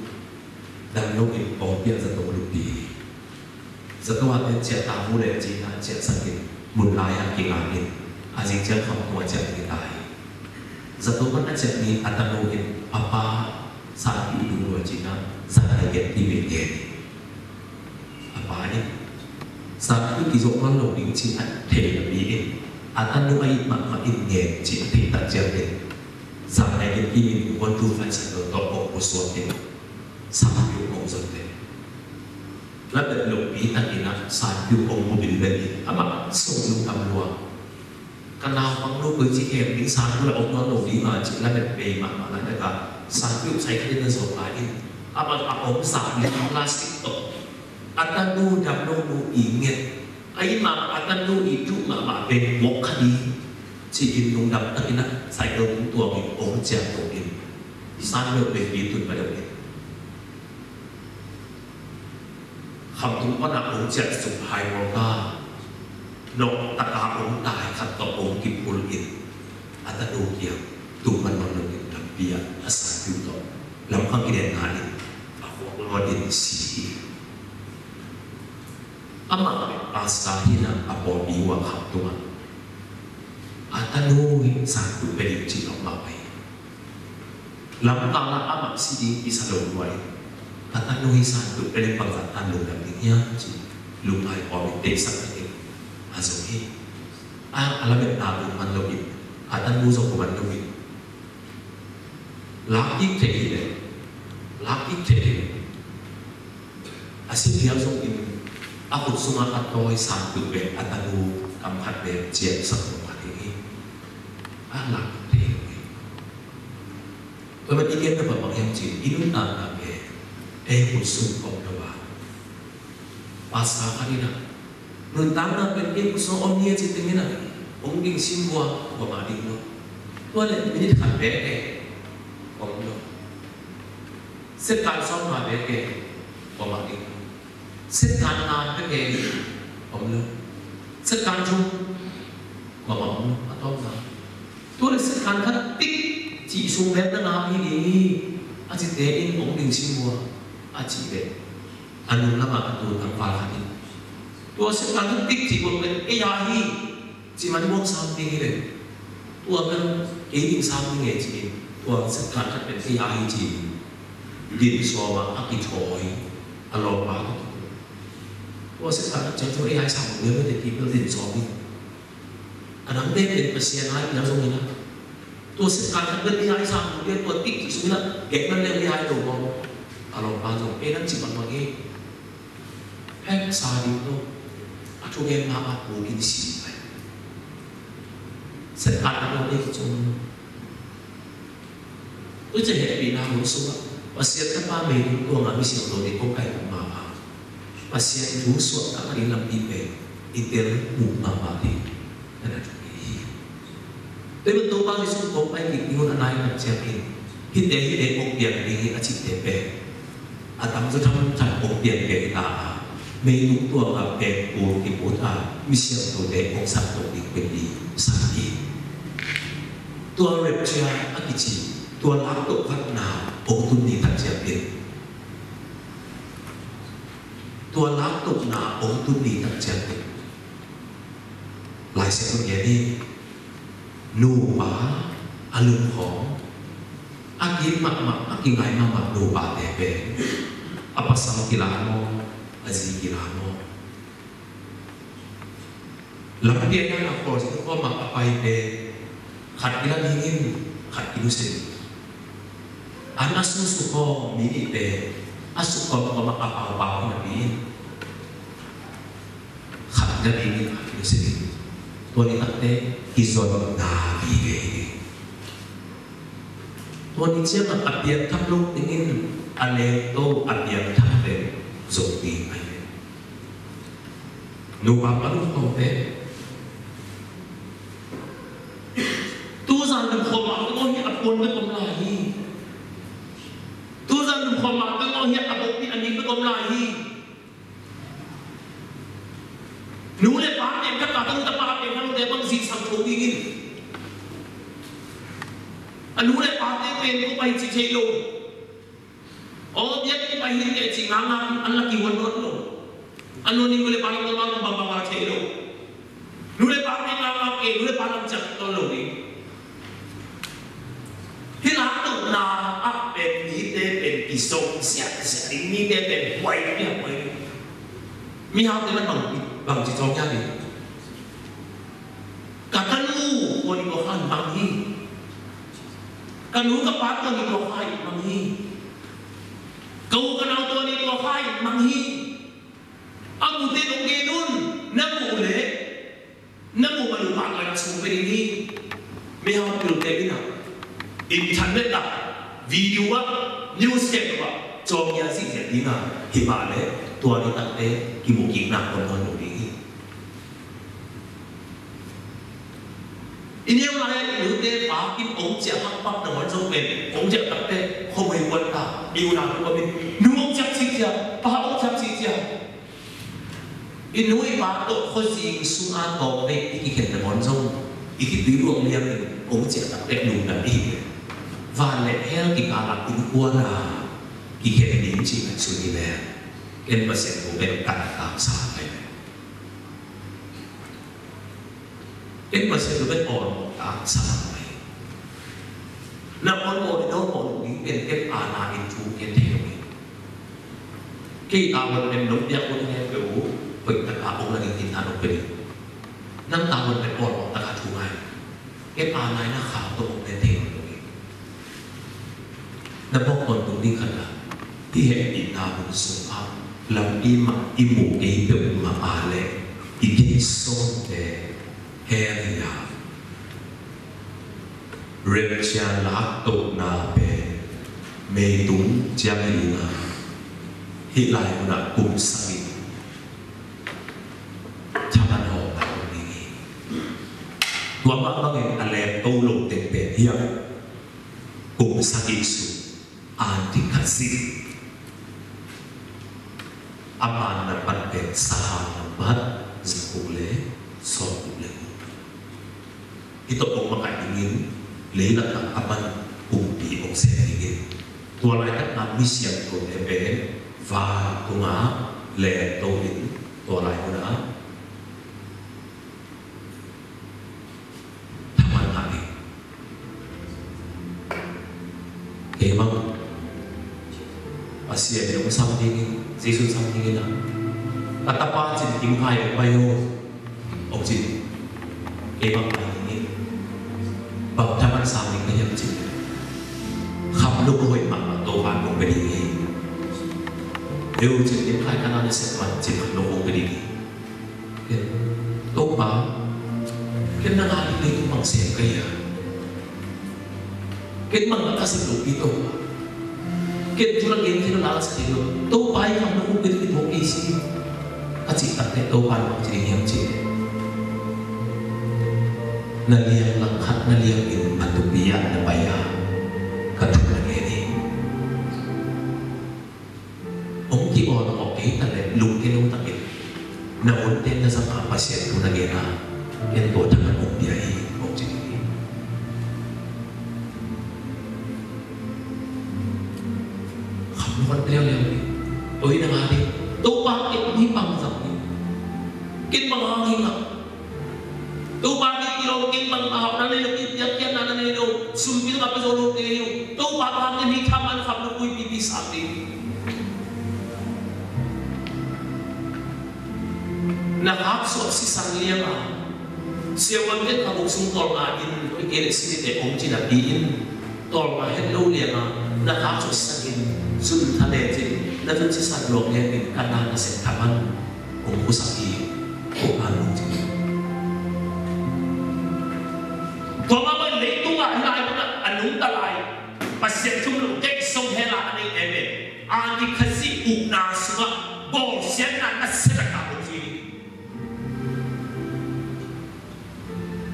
dan lo ini kopian satu lebih setelah dia tahu dari Cina dia sakit mulai akhir-akhir asyik dia kamu wajah kita setelah dia ini atanu ini apa saat itu dulu Cina saat dia di Vietnam apa ini saat itu kisahkan lo di Cina telebi atanu ai mak ini Cina tidak jadi saat ini ini bukan tuhan saya tahu sesuatu saat itu orang sedih. Lalu lebih tak enak saat itu orang mobil lagi. Apa sebelum kamu kenal pengen berjihad ini saat itu orang lalu di mana lalu lebih mana mereka saat itu saya kena soalin. Apa orang saat itu plastik tu. Atau dah lalu ingat. Ayat mak atau itu mak ben wakadi. Chỉ in nung đậm tất nhiên sai đâu cũng tua mình ốm chèo tổ in san được về vì tuần vào đầu in không tung có nào ốm chèo sụp hai màu ta nọ tất cả ốm tài khát tổ ốm kịp hồn in anh ta đồ kia tụ mình bằng được làm bia là sai tiêu tổ làm không cái đèn hại và hoặc lo đến xì ama asahina apa biwa không tua Atanu satu beri ciri apa? Lampang lah amat sih bisa doai. Atanu satu beri pengetahuan dalam dunia lumai orang desa ini. Azuki, alamat nabu manlogin. Atanu sokuman login. laki thế laki thế asin dia song in aku sunga atoi satu be atanu kamhat be jet satu hari anak thế tôi mới ý kiến là bằng em chỉ ý đúng là về em một sung cộng đâu à pasal kali na nun tama ben em so on dia chỉ tiếng na ông kinh xin qua của mà đi luôn tôi lại mình đi khẩn bé cái ông đâu xếp cán xong mà bé cái của mà đi xếp cán na bé cái ông đâu xếp cán chung của mà ông đâu atau na tôi lại xếp cán khác tích chỉ xuống bé nó nào đi anh chỉ để in ông kinh xin qua anh chỉ để anh lama tu thằng phá hati, tua sekarang tik si bukan ayahi, si mana buang samping ini, tua kan ini samping ini si, tua sekarang kan ayahi si, di suama aki toy, alomba, tua sekarang jangan ayahi samping ini ada people di suami, anak diaเป็นpasien lain yang sungguh nak, tua sekarang kan ayahi samping dia tua tik si sungguh, kapan dia ayahi tu mau, alomba sungguh, nanti si bagi hết xa đi đâu, chúng em mà áp bố kinh sĩ vậy, sẽ ăn đâu đây chung, tôi chỉ hệ bị nào muốn xuống, và xem các ba mẹ đúng của ngài mới xem đồ để công khai của mà, và xem chú xuống các anh làm đi về, đi tới ngủ mà đi, đó là chuyện gì? Tôi muốn tôi bao nhiêu xuống công khai kịch ngôn anh ấy làm xem hình, hít để một điểm đi ở chỉ để về, tắm cho thăm thằng một điểm về là mấy đúng tuổi ở đẹp của cái bố ta mi xem tuổi đẹp ông sản tuổi đi quên đi sản đi tuổi đẹp chưa anh chị tuổi lắm tuổi phát nào ông tuân đi thành đẹp biệt tuổi lắm tuổi nào ông tuân đi thành đẹp biệt lại sẽ có nghĩa đi nụ bá anh lương khó anh kiếm mặc anh kiếm ngày mà mặc nụ bá đẹp biệt apa sama kilamo azikiramo lampian yang aku itu kau mak apa itu kat ilan ingin kat ilusin anak susu kau mini be asuk kau mak apa nabi kat ilan ingin kat ilusin tuan ini kate izon nabi be tuan ini siapa abian kaplung ingin alento abian kaplung dùng đi anh nụ bạc bắn không thế tu rằng đừng khom mặc cái ngôi hiện quân với công lại hi tu rằng đừng khom mặc cái ngôi hiện bộ bị anh ấy với công lại hi nụ lên bát em các cả tông tập bát em đang để bằng gì sang thú đi anh nụ lên bát em bên có bay chỉ chơi lô oh dia kita ini dia cingangan Allah kiwan lo anu ni boleh paling orang bapa celo boleh paling orang boleh paling cak tolo ni hilang tu na apa ni dia ben pisau siap ini dia ben buai dia buai mi hao dia bang chỉ cho nhau đi cả căn mu của đi có hành bằng hi căn nu các bác con đi có hành bằng hi kau kenal tuan itu apa? Manghi. Aku tengok gedun, namu le, namu malu pakai nasi muka ini. Mehau perlu tegina. Internet lah, video lah, newspaper lah. Jomnya sih jadi na, hibale tuan itu ada kimukin nak konon ini. Ini yang lain itu deh, pakin ông siapa pak dengan sopen, ông siapa deh, kau boleh buat tak? Ibu nak buat ni, nuang siapa sih dia, pak ông siapa sih dia? Ini pak tu kau sih sunat kau deh, ikut dengan song, ikut biru orang yang ông siapa deh nuang dah ini. Vale hel kita alat ini kuat lah, ikut ini sih nak suni le, kan pasal kau berkat tak sampai. Cái mà sẽ được biết ổn đã sao vậy? Nằm ổn thì đâu ổn những cái là in chú cái theo này. Khi mình em đúng nhau con em kiểu mình tất cả ông là những tin thản ông về năm mình phải ổn tất cả chú này cái này nó khảo tôi một cái theo này นับบอกคนตรงนี้ขนาดที่เห็นอีนาบุญสงฆ์ลำอีมาอีหมูอีเปิลมาอาเลอีกินส่งเดเฮียเรียกเชียร์ลักตุนาเปเมตุนเจียงลีนาฮิไลมุนักกุมสังชาบันหอบแบบนี้ตัวบ้าบ้างเองอะไรโตลงเต็มเต็มเฮียกุมสังอิสุอันที่ขัดสิอามันนับเป็นสหนับสกุลสอบเลยitu pemakai ingin lihat aman bukti oksen ingin tua lain amis yang tu eben va tunga le towin tua lain na taman hari kemang Asia yang something Jesus something na katapan sin timkai opayo oksin kemang bậc tham ăn sao mình cái nhận chịu khắp lúc hội mặt mà tô vàng cũng phải đi nghỉ nếu chỉ những hai canal này sẽ còn chỉ khắp lúc cũng phải đi nghỉ tô báo cái năng ai đi cũng bằng xe cây à cái bằng nó cả sự lục đi tô cái chúng ta kiếm thì nó là sự đi tô bay không nó cũng phải đi tô kỳ gì các chị đặt cái tô vàng bằng chỉ hiểm chỉ naliang langkat naliang in matubia na baya katulad ini ang kion ang okay talit lungkin ang takit na untin na sa mga pasyente ko na gina yan po tangan mong biyahe o jini kamukan liang oy na nga rin to bakit may pangsabi kin mga hangin tu bagi kilo king bang ahok na nilo yak na nilo sumpil ka pasolo nilo tu bakang ni kaman khap no kui pipi sakti nakap so si sangliang a siya wangit ka buksong tol nga in ikere sinite ong chinapiin tol nga hello liang a nakap so sangin sun thale jin na tun si sadlok liang kanana se kaman ong kusaki o anong jin Tumaman late nga hilay mo na anong talay pasyen tumulong kay isong hela na yung eme andi kasi uknas nga bol siya na nasira ka o sini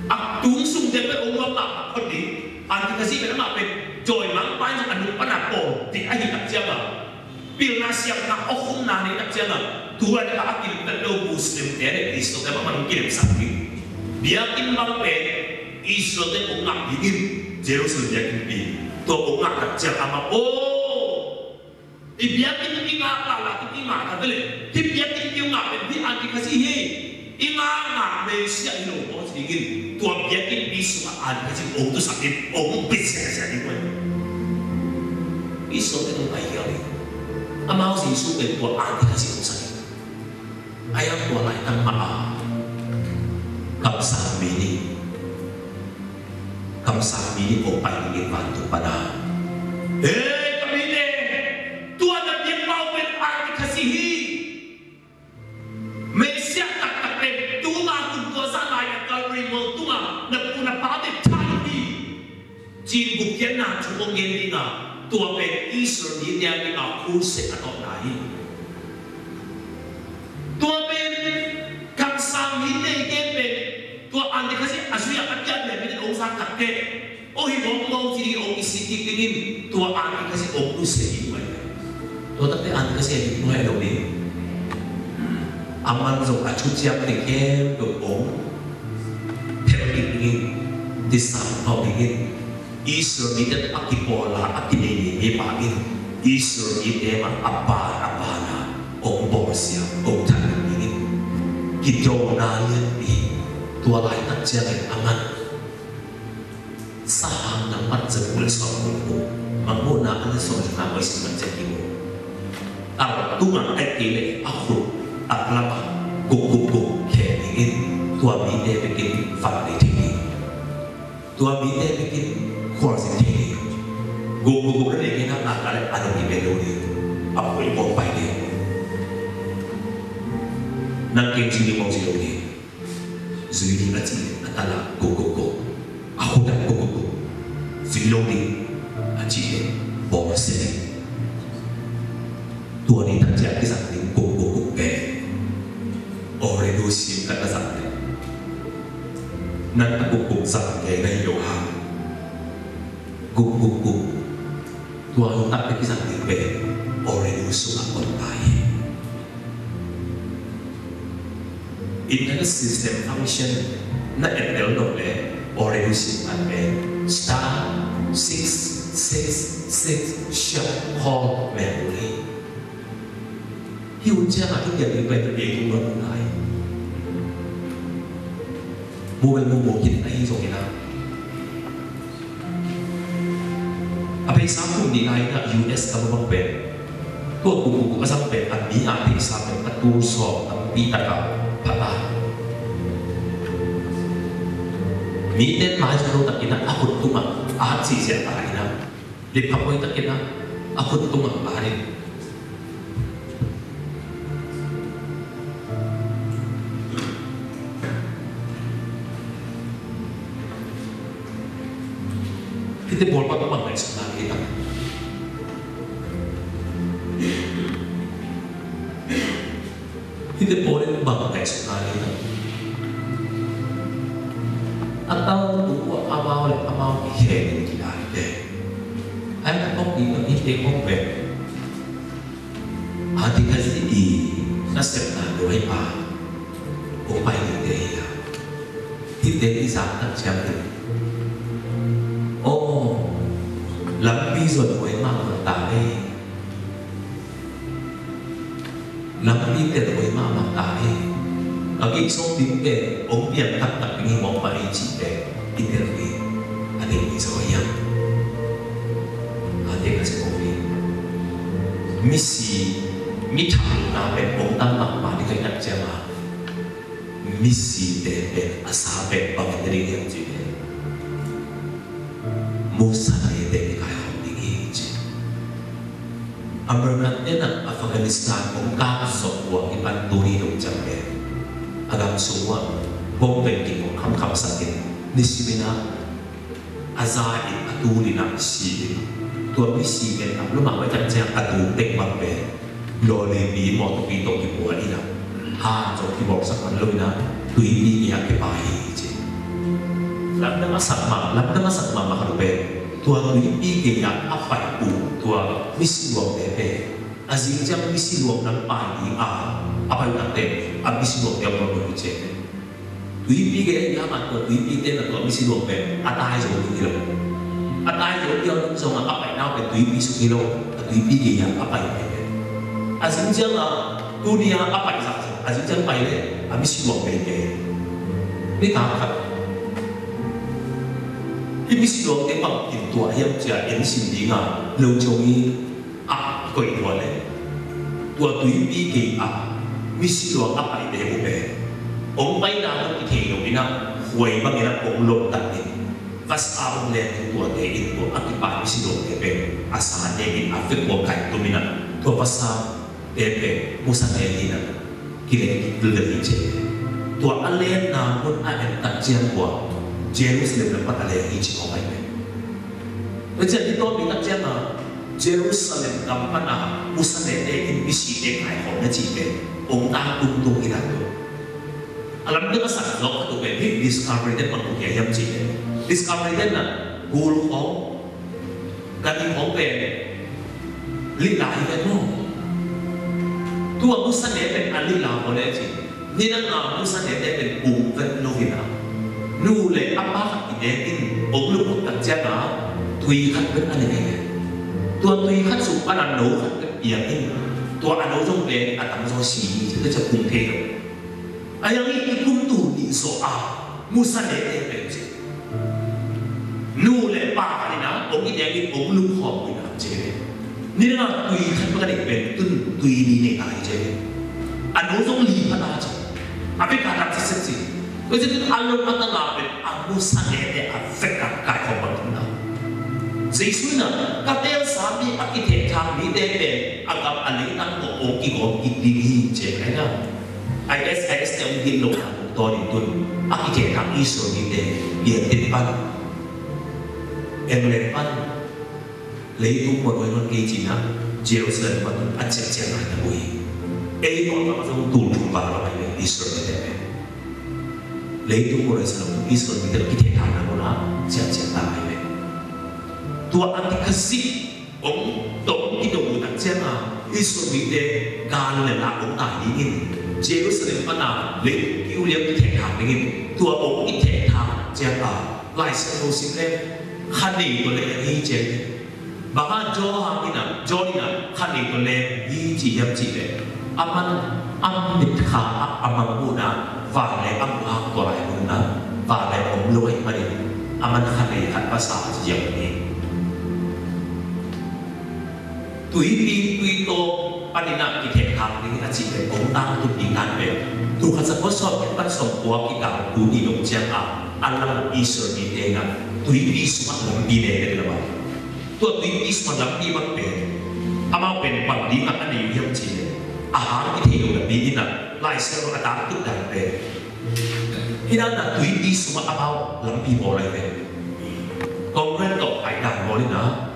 at tungsong depe umang makakodi andi kasi pinamapen joy mang paano anong panapo di ahitak siya nga pilna siya na okong nanay na siya nga tuwan ka akil na lobus ng tere Kristo kaya mamangkilim sa akin biyakin mang pen Israel kung ngakingin Jerusalem yakin pi to kung ngakakjal ama ibiyakin ng ingakala kung ingakadali ibiyakin yung ngakit di anti kasi ingakak may siya ino sigin to ibiyakin biso ka anti kasi to sakit bisa siya di ko Israel itong kahiyaw ama ko si Israel to anti kasi kung sakit ayaw ko alay ng kapsabi ni kamsabi ni o paingin bantu pada kamine tuan na dia mau pen arti kasihi Malaysia tak pen tunga kun ko sana ya kalri mo tunga na puna pate tani jin bukyan na chumong yendi na tua pen Israel ni dia ni na kurse atok nai tua pen kamsabi ni kepe tua ande kasi asuya katyan ya sakit, oh hibong mau jadi orang isi tingin tua angin kasih opus ini, tua tapi angin kasih mulai doni, aman so acuh siap tinggi dong, terpingin, disambung ingin, Israel itu akipola akini pagin, Israel itu emang apa na, bos ya, tangan ingin, kita nanya ni, tua lain tak jaga aman. Saham dapat sepuluh soal menggunakan soal isi menjadi kalau tunang ekile aku aklapa gugugu kengin tua bide bikin family tinggi tua bide bikin kursi tinggi gugugu ini kita nak ấp với một bài đi năng kinh chỉ đi mong gì đâu đi dưới đi là chỉ ta là cô không đặt cô dưới lâu đi là chỉ bỏ xe tua đi thằng trẻ cái dạng tiếng cô kể ở đây đôi xin các dạng này năng ta cô dạng cái này nhiều hàng cô tua không đặt cái dạng tiếng về ở đây đôi số còn lại internet system function na enel no le origin an me star 666 shop call memory hiu cha ma tu yangไปตัวเองตัวนั้นได้โมกินไอ้ตรงนี้นะอภิสามคนดีไงนะ US กับมันเป็นตัวกูก็สังเป็นอันนี้อาทิตย์สามเป็นประตูสอบตั้งปีตะกับPapa, minit mahal tak kena aku tunggu ahad si siapa kena, lipat poin tak kena aku tunggu ahad. Kita boleh apa bang sebenarnya kita. Kita boleh bangkai sekali atau buat amal ikhlas tidak ada. Ayat kopi ini tengok ber. Hati kasih di nasib doa apa? Upay dia. Tidak disangka siapa. Oh, lebih rồi mama tahu. Lebih dari mama tahu. Lagi something ke, orang yang tak ingin mau balik cipta, interview, ada yang soalnya, ada yang sekolah, misi, mita nabe, orang tanpa mandi kaya jama, misi deh, asabe, bangdari yang jadi, musa deh kaya ini je. Amerika dan Afghanistan mengkap sebuah iban duri dong jamnya. Agam semua bom penting ham sakit nisibina azain atuli nak si tua misi kan lu mak macam macam atu tek mampe lo lebi mau tu pito kibuan ina ha jauh kibok sakman lo ina tui ni ya kepahi je lamda masak mak makarupe tua tui pi ya apa itu tua misi luang tepe azing jam misi luang nak pagi apa yang nanti abis luang yang baru dicek. Tuipi ke yang mana tuipi itu nak abis luang pe, atai jauh kilo, atai jauh yang sama apa yang nak tuipi sekilo, tuipi ke yang apa yang pe. Asyik jangan dunia apa yang sahaja, asyik jangan pe le abis luang pe ke. Ini tak. Abis luang tempat itu yang jadi yang sendiri lu jauhi kau itu le, tua tuipi ke misi luang apa itu yang boleh. Orang bayi dah tu kita hidup ina, huay bagi nak orang lom tak ni. Pas awam leh tua deh itu, akibat misi luang deh, asal deh ini afek buat kai tu mina, tua pasal deh, musa deh ini nak, kira kita lebih je. Tua alih namun ada tak jian buat, Jerusalem dapat alih ini orang bayi. Macam itu kita jian na, Jerusalem dapat musa deh ini misi deh kai orang je. Ông ta untung kita tu. Alam dia pasal lok tu ni discovery dia perlu dia yang cik. Discovery dia na goal hong, ganti hong pe, lila ikan no. Tu aku sana pe alila boleh cik. Ni nak aku sana pe bukan no kita. Nule apa kita ini orang lu tak jaga, tui kat ber alih. Tu tui kat supaya no kat yang ini. Tua anak orang be atang so si kita cakap kumpulan. Ayang ini kumtu di soal musa deh je. Nule pak ni na, orang ini orang lupa ni na je. Ni na tui kan bukan ben tui ni ni je. Anak orang lipat aja. Apa kata sesi? Jadi anak kata ngapain? Musa deh afek kai kau betul. dây suy nè các tên sáng đi các cái thể thang đi đến về gặp anh ấy đang có cái đi chế cái nào ISIS theo đi lộ hàng to đi tuần các cái thể thang Israel đi đến hiện tiền văn em lên văn lấy tung một đôi con kia chỉ nè Jerusalem mà tuần ăn chén này là bùi ấy còn có trong tủ trùng vào là phải Israel đi đến lấy tung một đôi sản phẩm Israel đi đến cái thể thang nào đó chén ta phải tua anti-kasih tổng cái đầu đặt trên là Israel bị đe gan là ông tài đi in Jerusalem bắt đầu lấy cứu liệp cái thể thao đi in tua ông cái thể thao trên là lại sẽ đâu xin lên khăn đi tôi lấy đi trên bà ha cho hàng đi nào cho đi nào khăn đi tôi lấy đi chỉ nhầm chỉ đấy âm mít khá âm bu na và lấy âm bu tôi lại bu na và lấy ông lôi mà đi khăn đi khănภาษาchỉ nhầm đi tuổi to anh nãy cái thể thao này là chỉ về công tác tụi đi tan về tụi hắn sẽ có sọt cái bắt sọt qua cái đạo tụi đi đồng trang anh làm Israel đi đây nè tụi đi semua làm đi đây đấy là bao tụi đi semua làm đi bằng bền ama bền bằng đi mà anh ấy hiểu chỉ hàng cái thể đồ là đi nè lại sẽ có cái tụi đàn về khi đó là tụi đi semua ama làm đi bỏ lại về còn cái tổ hải đàn bỏ lên nữa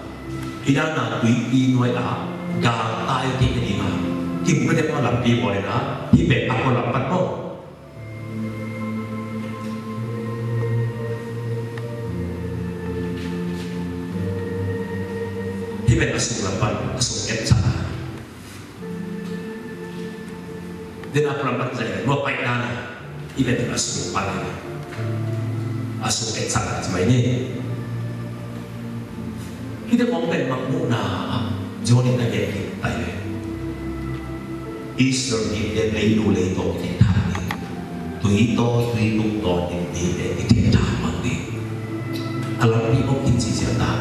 khi đó là tùy đi nói là gà tai thì cái gì mà thì cũng có thể làm gì bỏ đó thì về ăn còn làm bắt đâu thì về asung làm bắt asung ép chặt đến apa làm bắt vậy nó phải ra này thì về asung bắt này asung ép chặt seperti ini kita ngomongin makmuna Johnny na jadi tayo Israel ni dia lấy đồ lấy tổ cái thằng này tùy tung to đi để cái thằng mà đi alam đi ông kinh gì ta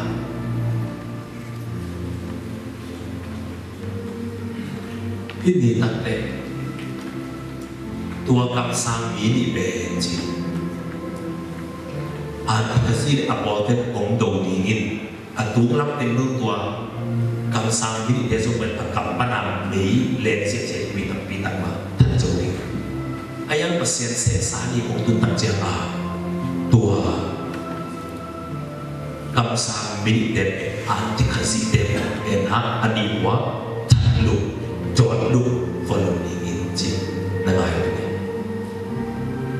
cái gì ta thế tua cầm sang ý đi về chứ cái gì để abo thế ông đầu đi in atung lắm tên nương tua cầm sang đi để dùng bên cầm bắt nằm lấy lên sẽ bị tặng mà thật rồi đi ai yang pasien sẽ sáng đi cũng tuân tặng chưa tua cầm sang đi để anti khasi để bên anh đi qua thật lục chọn lục phần đi in chứ là ai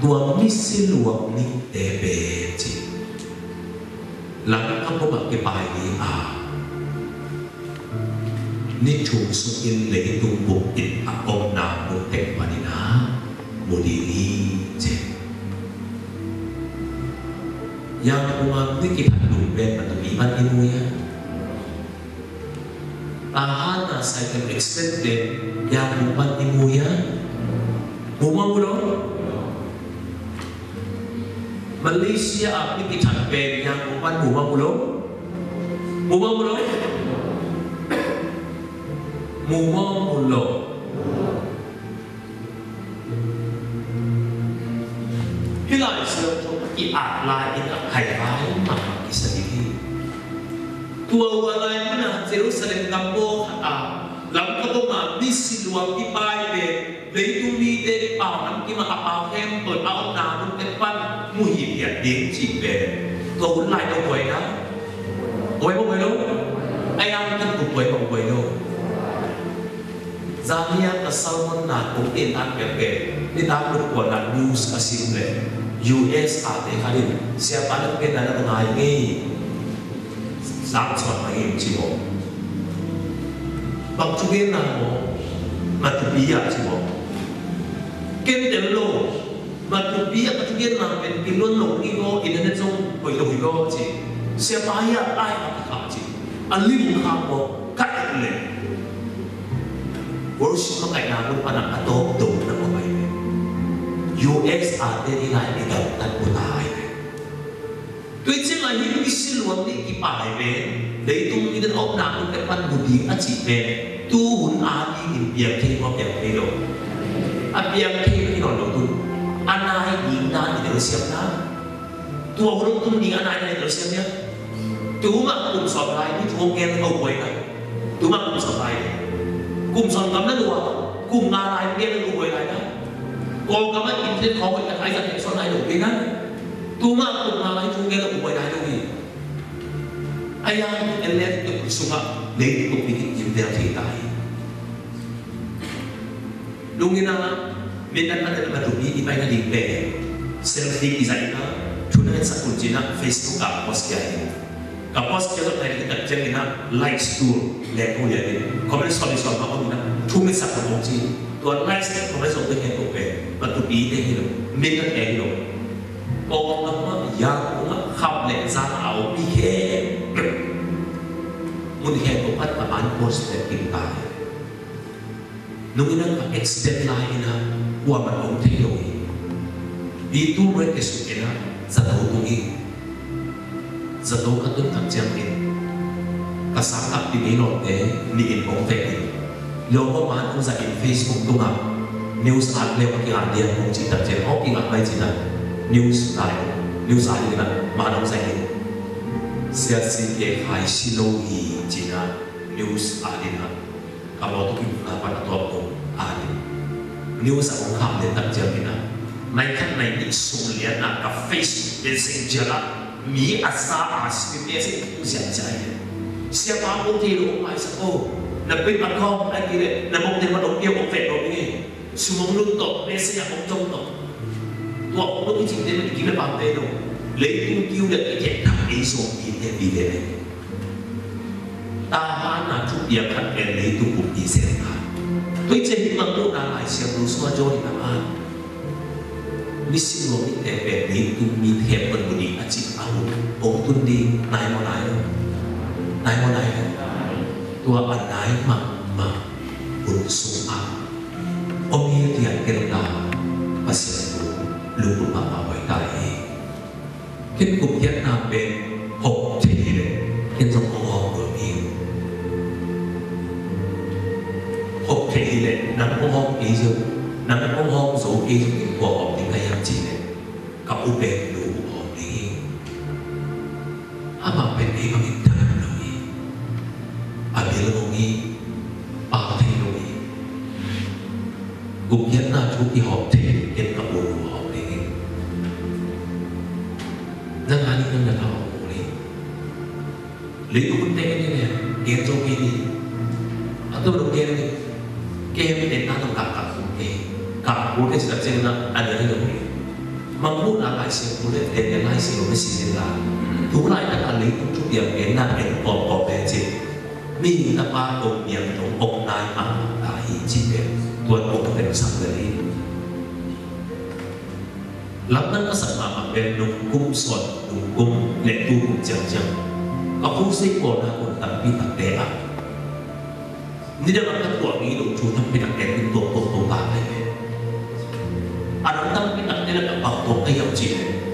tua misi luang ni để về chứ lalu kamu pakai pagi ni cusukin lagi tumbuk in om na mutek manina modini je yang kumang ni kita dumben atau iman ibu ya tahan saya akan extend deh yang iman ibu ya kumang belum Malaysia apa kita pen yang bukan mubah belum kita istilah kita lain hai lain maka kisah ini tua lain mana Jerusalem kampo lam kapo ma misi luang di pai lấy tu mi để bảo nắm kia mà bảo thêm bởi bảo nào cũng cái văn mùi hiểm đến chỉ về tôi muốn lại đâu quấy đó quấy không quấy đâu ai ăn thân cũng quấy không quấy đâu gia niệm là sau môn là cũng tiền ăn về đi tám được của là news asim lệ US à thế khai định siapa được cái này là ngày nghe sáng sớm ngày hôm chiều bằng chú biết là mà thực bí à chiều cái tiền lô mà tụi biết là chúng biết là mình luôn nổi đi go internet trong bởi đổi go chị xe máy ai mà khả chị anh lưu khả bộ cắt lệ worship nó ngày nào cũng phải là tổ tổ nó có vậy US ở đây đi lại để gặp tận của tài tuy nhiên là những cái xin luôn đi cái bài về đấy tung đi đến ốc nào cũng cái văn một gì anh chị về tu huấn á đi tìm việc thì có việc gì đâu biang kiri nono tu, anak ini nanti terus siapa? Tua orang tu ni anak ini terus siapa? Tuma cùng sọt lại như thua nghe câu quay này. Tuma cùng sọt lại, cùng sọt cắm nó đùa, cùng ngà lại nghe câu quay lại đó. Còn cắm nó in trên khó vậy là ai dặn những sọt lại đủ cái đó. Tuma cùng ngà lại thua nghe câu quay lại đâu gì. Ai ăn em lên được sung ạ, lấy tiếp tục đi tìm theo thị tại. Đúng như nào? Mình đang nói là tụi đi bay cái gì về selfie design đó, chúng ta sẽ cùng trên Facebook cả post cái này, cả post cái đó này kita cek ina likes tu like oh ya ni, comment story soal apa ina, chúng mình sẽ cùng trên, tuan likes comment soal cái này về, và tụi đi đây hiểu, mình đang nghe hiểu, còn nó ya cũng khắp lệ ra ảo đi khe, muốn khe cũng bắt mà bán post để kiếm tài. Nung ina ka extend line ina wa man ong thay đổi vì tu mới cái sự kiện đó rất đầu tung in rất đầu các tuần thằng trang in các sáng tạo thì mấy nốt để đi in bóng về lâu có bán cũng ra in Facebook tung à news ad leo cái ad liền cũng chỉ tập trên hot cái ad này chỉ là news ad này là mà nó ra in sẽ xin cái hai xin lâu gì chỉ là news ad này kalau tu kita pada tu ada news aku ham dan tak jamin naikkan naik isu lihat nak ke Facebook Messenger mi asa asli dia sih siapa saja siapa pun tidak mai satu nak beri pakam lagi deh nak mau terima doa mau Facebook ini semua menutup message yang mau jom tu tua orang tu cinta mesti kita pandai tu lepas tu dia kita tak isu ini dia tahan nak dia kan ele itu bukti serta. Tuh jadi makhluk nalai siap rusua jauh nama. Misi lo ni tebe itu mithe berbudi acik awal. Om tuh di naik mana? Tua anai ma unsur a. Om ini tiada kerja pasal itu lupa apa baik. Kita kupiat nabe hok jadi le. Kita ngomong berbeda. Hộp thị lệ nằm có hông ý dương nằm có hông dấu ý dương của hộp tình hay chỉ lệ cặp u bè đủ hộp đi ama bè đi mà mình ta làm gì abi lo ngi bao thay lo ngi gục nhất là chú đi hộp thị hiện cặp u đủ hộp đi rằng anh đi là hộp đi lấy tụ vấn đề như này game cho cái đi atau belum game ni game ni tak tahu kakak boleh cakap cakap ada lagi ni mampu nak kasih boleh dia kasih boleh sih lah tu lah yang ada itu tu dia enak pop aja ni apa tu yang tu online tak hiji tuan pop dan sambil Lapan kasama ben nungkum sot nungkum letu jang aku sih pernah pun tapi tak ada ini dia akan tuang hidup cuma tidak ada untuk pakai. Ada tapi tak ada apa yang ciri.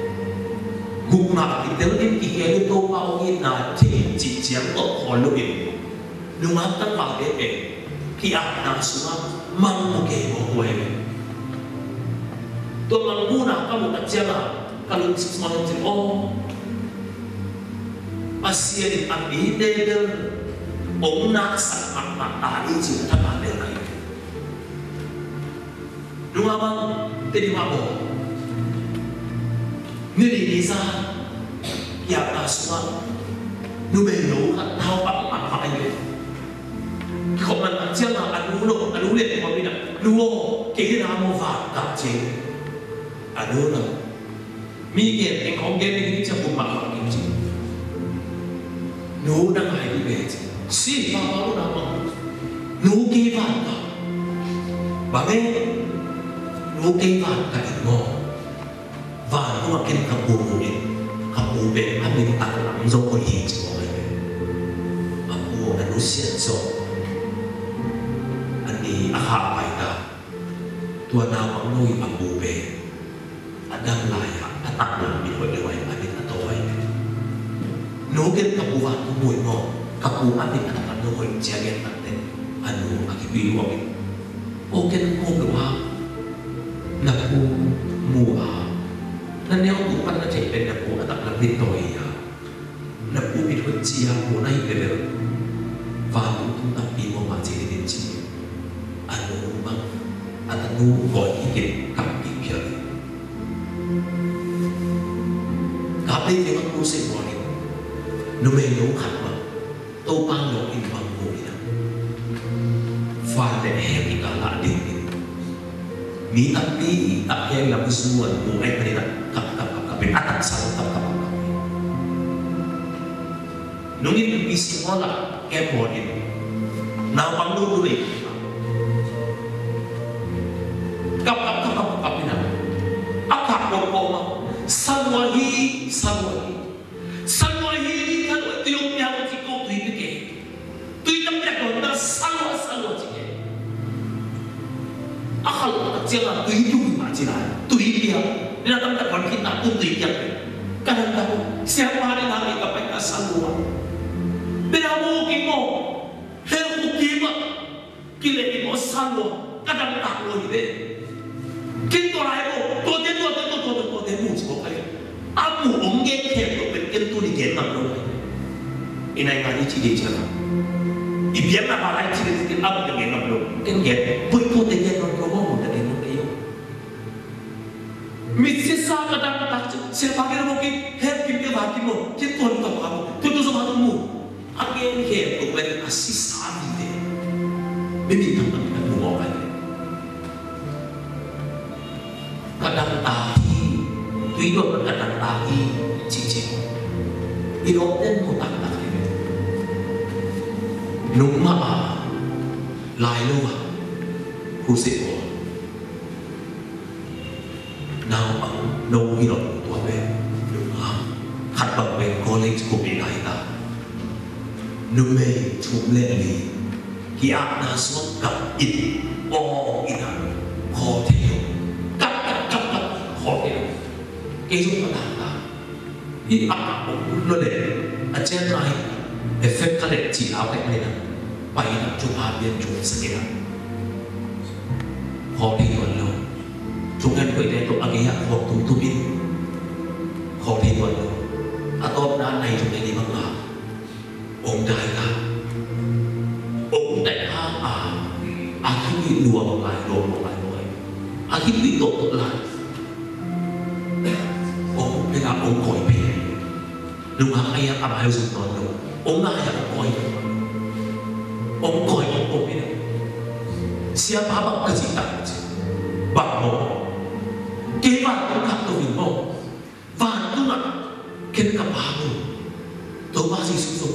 Guna kita ni kita itu tahu ni na ciri yang tak perlu ini. Lumah tak pakai kia na semua mampu kehidupan ini. Tu mengguna kamu tak jaga kalau semua ciri pasien ambil dia ông nak sangat matahari cinta pada lain. Dua bang tadi mabo. Ni desa yang tak semua nubelo kan tahu apa aja. Kau mana jangan anu lihat kau tidak. Luo kira mau fakta cing. Anu lah. Mikir engkau gini cakap apa lagi. Nu dah hai di bej. Si baru nama nuki vanta, bagai nuki vanta itu, van tu makin kapu be, ambil tangan zoko hiji boleh, aku manusia so, ani akak baita, tuan nama nui kapu be, ada layak, atak nabi boleh ambil atau baik, nuki kapu vanta mui mo. Kapu atin anak anu hoi jagen atin anu akibiru amin. Oken mo doa naku mua. Nanti aku bukan aja ben naku atak lebih toya. na pumit ko siya po na ibebero tung tapi mo majili din siya ano bang at ano ko higit kapit siya kapit yung ang pusay mo rin numero hatma to pang lo in pang mo ina fa de he ikala din mi tapi tak yang labu semua mo ay kanina kapit atak sa kapit nungin bisi mola airport ini na pangluto ni kap ina akak ko sanwahi kan tiung pia ko tiko tui pike tui tam pia ko na sanwa tike akal tak jangan tui tu macam tui pia dia tam tak kon kita tui pia kadang-kadang siapa hari nanti kapek sanwa Binamukin mo, herukin mo, kilay mo sanwa, kadang taklo hindi. Kinturay mo, tote mo kayo. Amu ongge kero, kintu ni genang lo. Inay nga ni chidi chana. Ibiyan na maray chidi amu ni genang lo. Kinget, buto ni genang lo mo, dali mo kayo. Mitsisa kadang siya pagkira mo herukin mo, baki mo, kintu ni kapag mo, tutuso mo mo. Again here, when assist Amide, maybe naman nagmuwakan. Kadang tahi, tuyo ang kadang tahi, chichi. Inoten mo taktak yun. Nung layo kusip mo. Now, no hirot mo tuwa be. Nung katbag be, college ko pinahita. Numay tumleli hiak na suot kap it o ina hotel kap hotel keju patata i ak lo le achen rai effect kale chi aw kai na pai na chu a bien chu sakena hotel lo chukan ko ite to agiya ho tu bin hotel lo atop na nai chu ni bang ông đại khi bị lùa một lại khi bị tội lại ông bây giờ ông khỏi về lúc ai ăn ai dùng nó đâu ông ai ăn khỏi ông khỏi ông biết siapa bang kecita bang mo kevan ông khát tôi mo và tôi nói kena kapamu tôi masih susu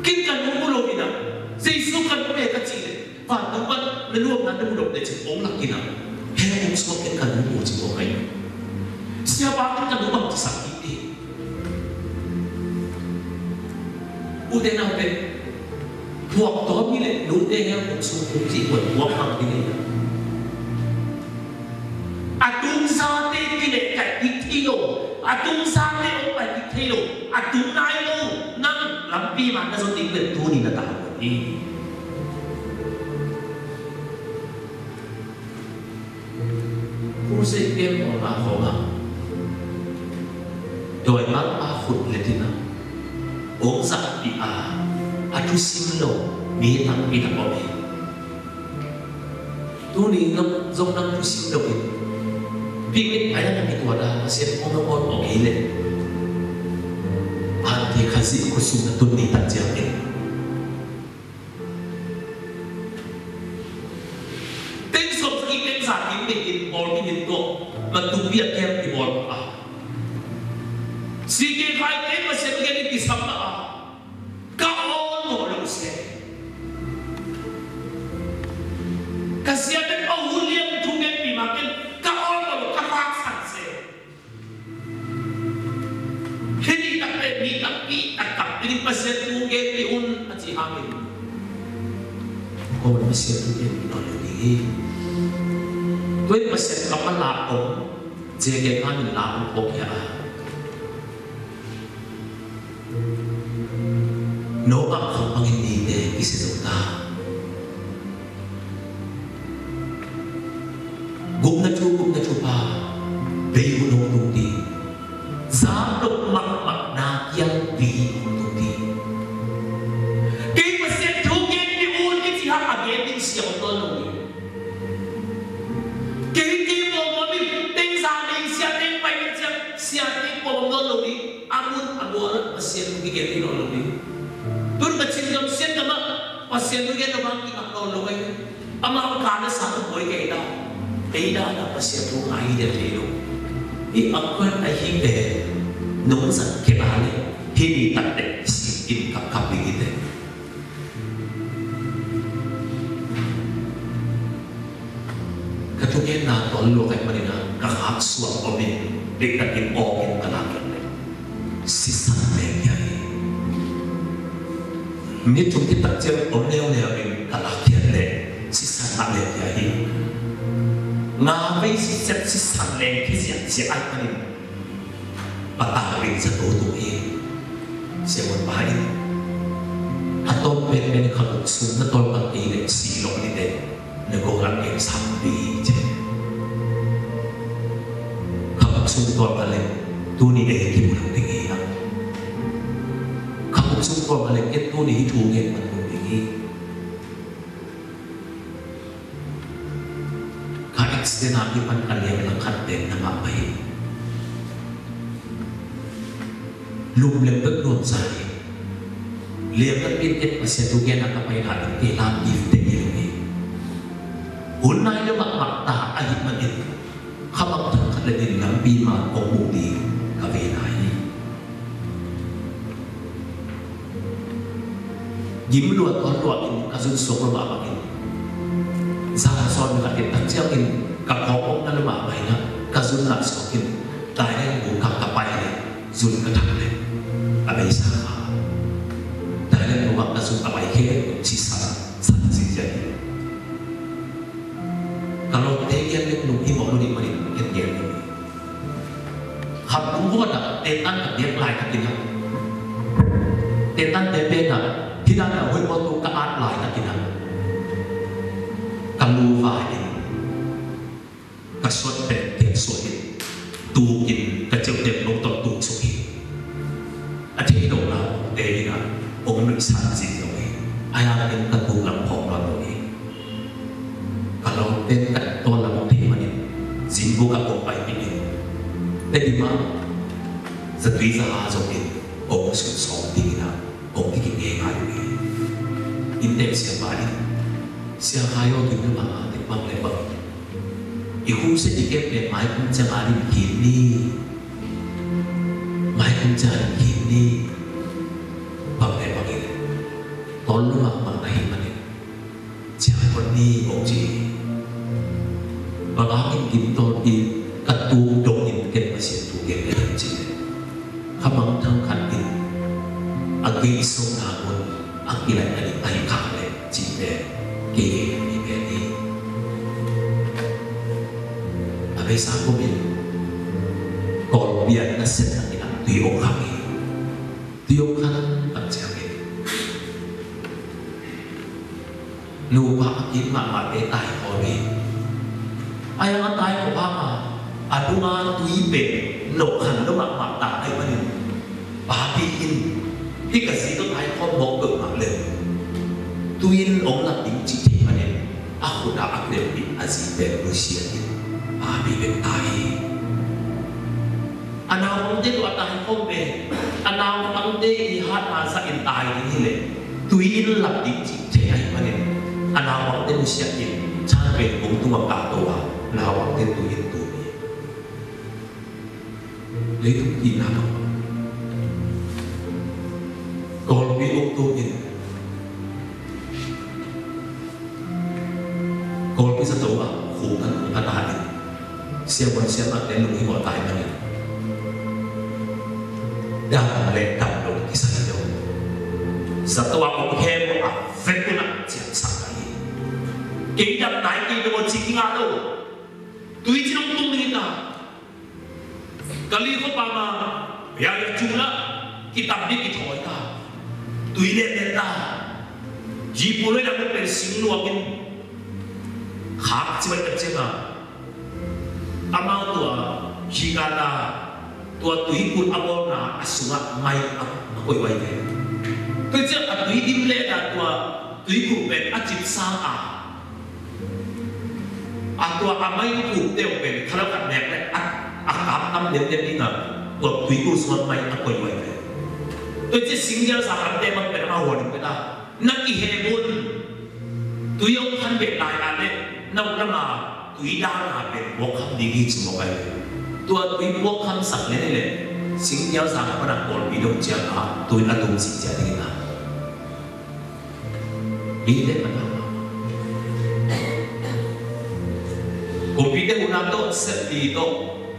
kan mo lo kina Jesus kan mo ka chile fa no ba naluwag na mo de chi ong lakina he ang so kan mo chi mo kay siya ba kan mo ba sakiti ude na pe buak to bile no de nga so ko chi ko buak ang bile atung sa te kile ka itilo atung sa te o pa itilo atung nai lo nang lampi mana so tinggal tu ni na tahu ni. Kursi game orang orang, doi mak ahut letina, ong sak pi atu simlo mi tang pi tak boleh. Tu ni ngam zong nang tu simlo ni, pingin ayah kami tu ada masih orang okey le. Hati kasih kusum na tunni tak jamin. Tengok kita sakit bikin bol bikin go, matubiak yang di bol Sige kai kai masih begini di sama kaon mo lang siya. Kasi ada awul yang tunggeng dimakan kaon mo kapaksan siya. Hindi takap ini pasien tunggeng diun at si amin. Kau pasien tunggeng diun tuan pasien kapal lapong jaga kami lapong kokya. No ang panginite isinuta. Gum na chupa bayu no tuti. Zadok mak na yang di siêu to luôn cái bộ mà mình tên gia đình xe tên bay mình xe tên bộ mà luôn đi amun abuan pasien cái gì đó luôn đi tôi bắt xin cầm xe cầm pasien tôi cái nó mang cái nó luôn ấy ama ang kana sa buhay kay da na pasien tôi ai để đi luôn ý ông quen ai hi để nung sa cái bà này hi đi tận để xin kim cặp đi cái Ketukin na tolong kay manina kahak suap omin diktakin omin kalakan sisa menyai. Ini cuma kita cek omneo omin kalakan le sisa menyai. Ngapai sisa menyai kisah siapa manin patahin satu tuhi siapa baik atau pen kalau sunnah tolong ini silok ni deh. Negara yang sampai je, kalau sumpah balik, tu ni kita bukan tinggi ya. Kalau sumpah balik, tu ni itu yang bukan tinggi. Kalau eksiden api pan kalian langkat dan nama baik, lum lembek lum sari, lihat pintet masih tu yang nak apa yang ada di dalam gift ini. Unai lemak makta ayat manin kamak terkadang lambi ma omudi kavenai jimluat orang ini kasus sokol bapak ini salah seorang kakek takjil ini kakopok na lemak mainnya kasus nak sokin tanya buka kapai ini zul ketakle abai sama tanya buka kasus kapai ke sisa sanksi jadi kalau tegian yang nunggu mau nunggu mana yang dia ini, habis buat tak tetan dia lain tak kena, tetan dia tidak ada hoi waktu keat lain tak kena, kalau vain, kasut dia sulit, tukin kecil dia nonton tu suki, ada itu lah dia ini orang sanksi lagi, ayah yang ketulang pom lagi. Kalau tidak tolong teman zimbu kapok baik ini, tapi mana setri sahazok ini, orang susah tinggal, orang tinggal ini, intens siapa ini, siapa yang tu nama tepang lebar, ibu sedikit mai pencari kini, pakai pakai, tolong apa lagi mana, siapa ni orang Bagaimana kita di katu dongin kita masih tu kita jadi, kamang tangkan ini, agi isong namun, agi lagi ada ayah kale jadi, kiri ini, abai sahaja ini, kalau biar nasib lagi nak tiukan macam ini, lupa akin mak tay kori. Ayang tayo ko ama, adu nga tuipe, no kan no makmata ay manin, pahatiin, di kasi ito tayo ko mokok maklen, tuin ong nating citi manin, ako na aklen di azipen Rusia din, pahabiben tayo. Anawang din to atahin ko be, anawang din ihat nasa intay din hile, tuin nating citi ay manin, anawang din Rusia din, cabe kung tumagkatawa. Lawak din tuhin tuhin. Itu ginagawa. Kalau biok tuhin, kalau bisa tahu hutan katahanin, siapa yang lebih mau tahu mana? Dah meledak dong kisah itu. Satu aku heboh, afek nak siapa sakai. Kita naik itu mau ciking ada. Tuh itu nongtung kita. Kali ko pama yang jumlah kitab di kita kita. Tuh ini kita. Jipulai dapat persing luakin. Hak cepat kecewa. Amal tua jika tua tuh ikut awal na asuhat mai aku iwai. Kerja tuh dimulai tua tuh ikut ben acip sang Atua amai tu teo ben kalau kat nek le akap tam dia dia ingat tu tui tu semua mai aku iwai le tu je singgah sahaja dia mak pen awal kita nak ihebun tu yang kan bet lai ane nak nama tui dah lah ben bukan digi semua kali tu tui bukan sak le le singgah sahaja pada kol bidung jaga tui atung singgah kita ini mana Kompite unato setito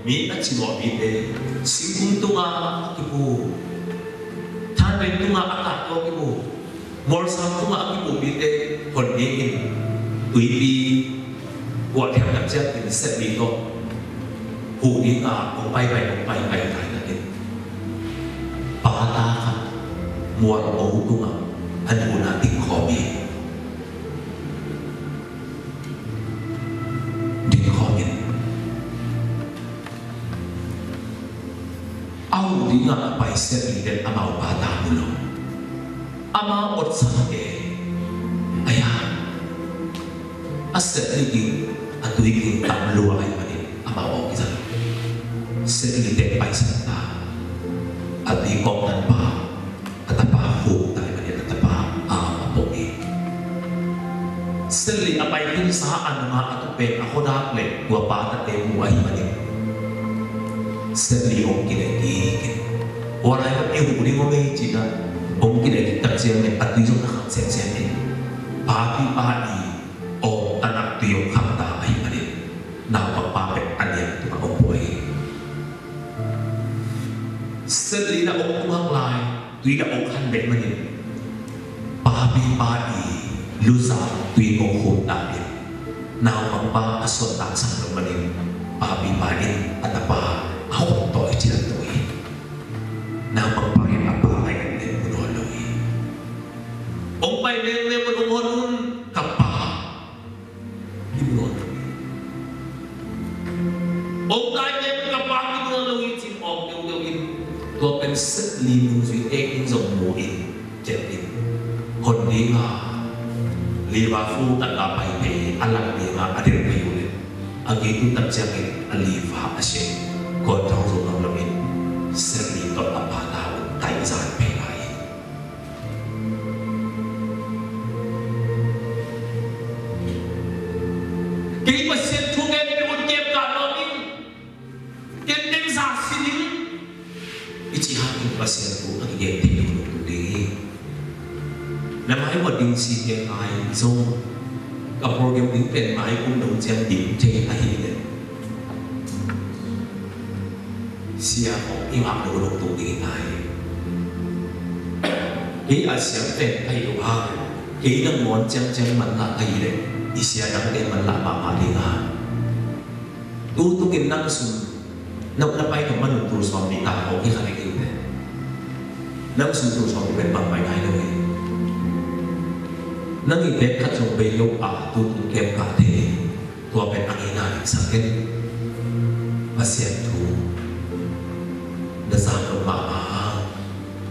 mi acimo bite singkung tunga akibu tanay tunga akato akibu morsam tunga akibu bite kondiin tuipi buat yang kerja di setito hudi ka kompai tayo natin pakatakan mual o tunga ano nating hobby Aku dengar apa istri dan amau bata mulu. Amau otsang ayah. Aset lagi atau lagi tak luar ay manin amau kita. Setli dan paisa ta. Ati kong tanpa atapa fu tayo manin atapa apogi. Setli apa ini saan mga atupen ako dapat dua bata temu ay manin. Setli om kinagigit. Orang yang hubungi ngomong cina om kinagigit tersiang ni atuyo nak sen ni. Papi om anak tuyo kata ay manin. Nawag papet anyan tu om boy. Setli na om kumang lai tuyo na om handek manin. Papi lusa tuyo om hutapin. Nawag pa asot tak sang manin. Papi at apa ako to ay sinatuloy na magpangin apa ay hindi punoloy. Ang paineng mo nung kapa di punoloy. Ang paineng mo kapa di punoloy sin om yung to penset linung si ekin sa umuin jetin. Kundi nga liwafu tatapay kay alam niya nga adir payulit. Ang ito tagsyakin aliva asya. Kau tahu orang lain sering tak apa tahu tak bisa pelai. Kini pasien tungai ni ujian kalau ni, kini saksi ni, icihan pasien tu lagi dia tidur tu deh. Nama ibu dingsi dia ai so, kapal dia dingpen mai pun dong jam ding cek ai ni. Siapa ingat dulu tu dingai? Kini asyik ten ayu ha, kini nang mon jang menlah ayu le, isya nang ten menlah mama dinga. Tu kini nang sun, nak napai keman tu suami tak kau kini hari ini. Nang sun tu suami ben bang mai ngai le. Nang ipet kat jom beyok tu kem kate, tu ben angina sakit. Pasien tu dasar rumah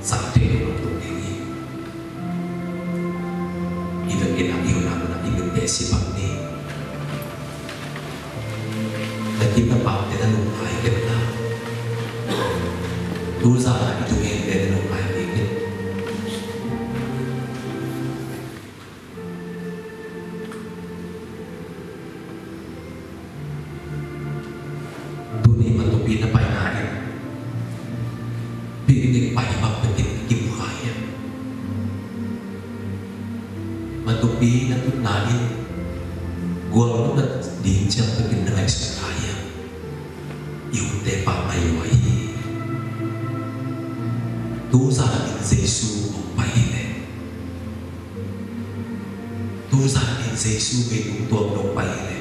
saat itu untuk ini, itu kita nak ingin besi bakti, dan kita paham kita lumai kita, dosa itu yang kita lumai ini, dunia matupi na painahin. Piring payah penting kibuhaya. Matupi na tunain, gua mo na dincang penting na ekspektaya. Yung tepa mayuay. Tusa in Jesu ang pahile. Tusa in Jesu kay tungtuang ng pahile.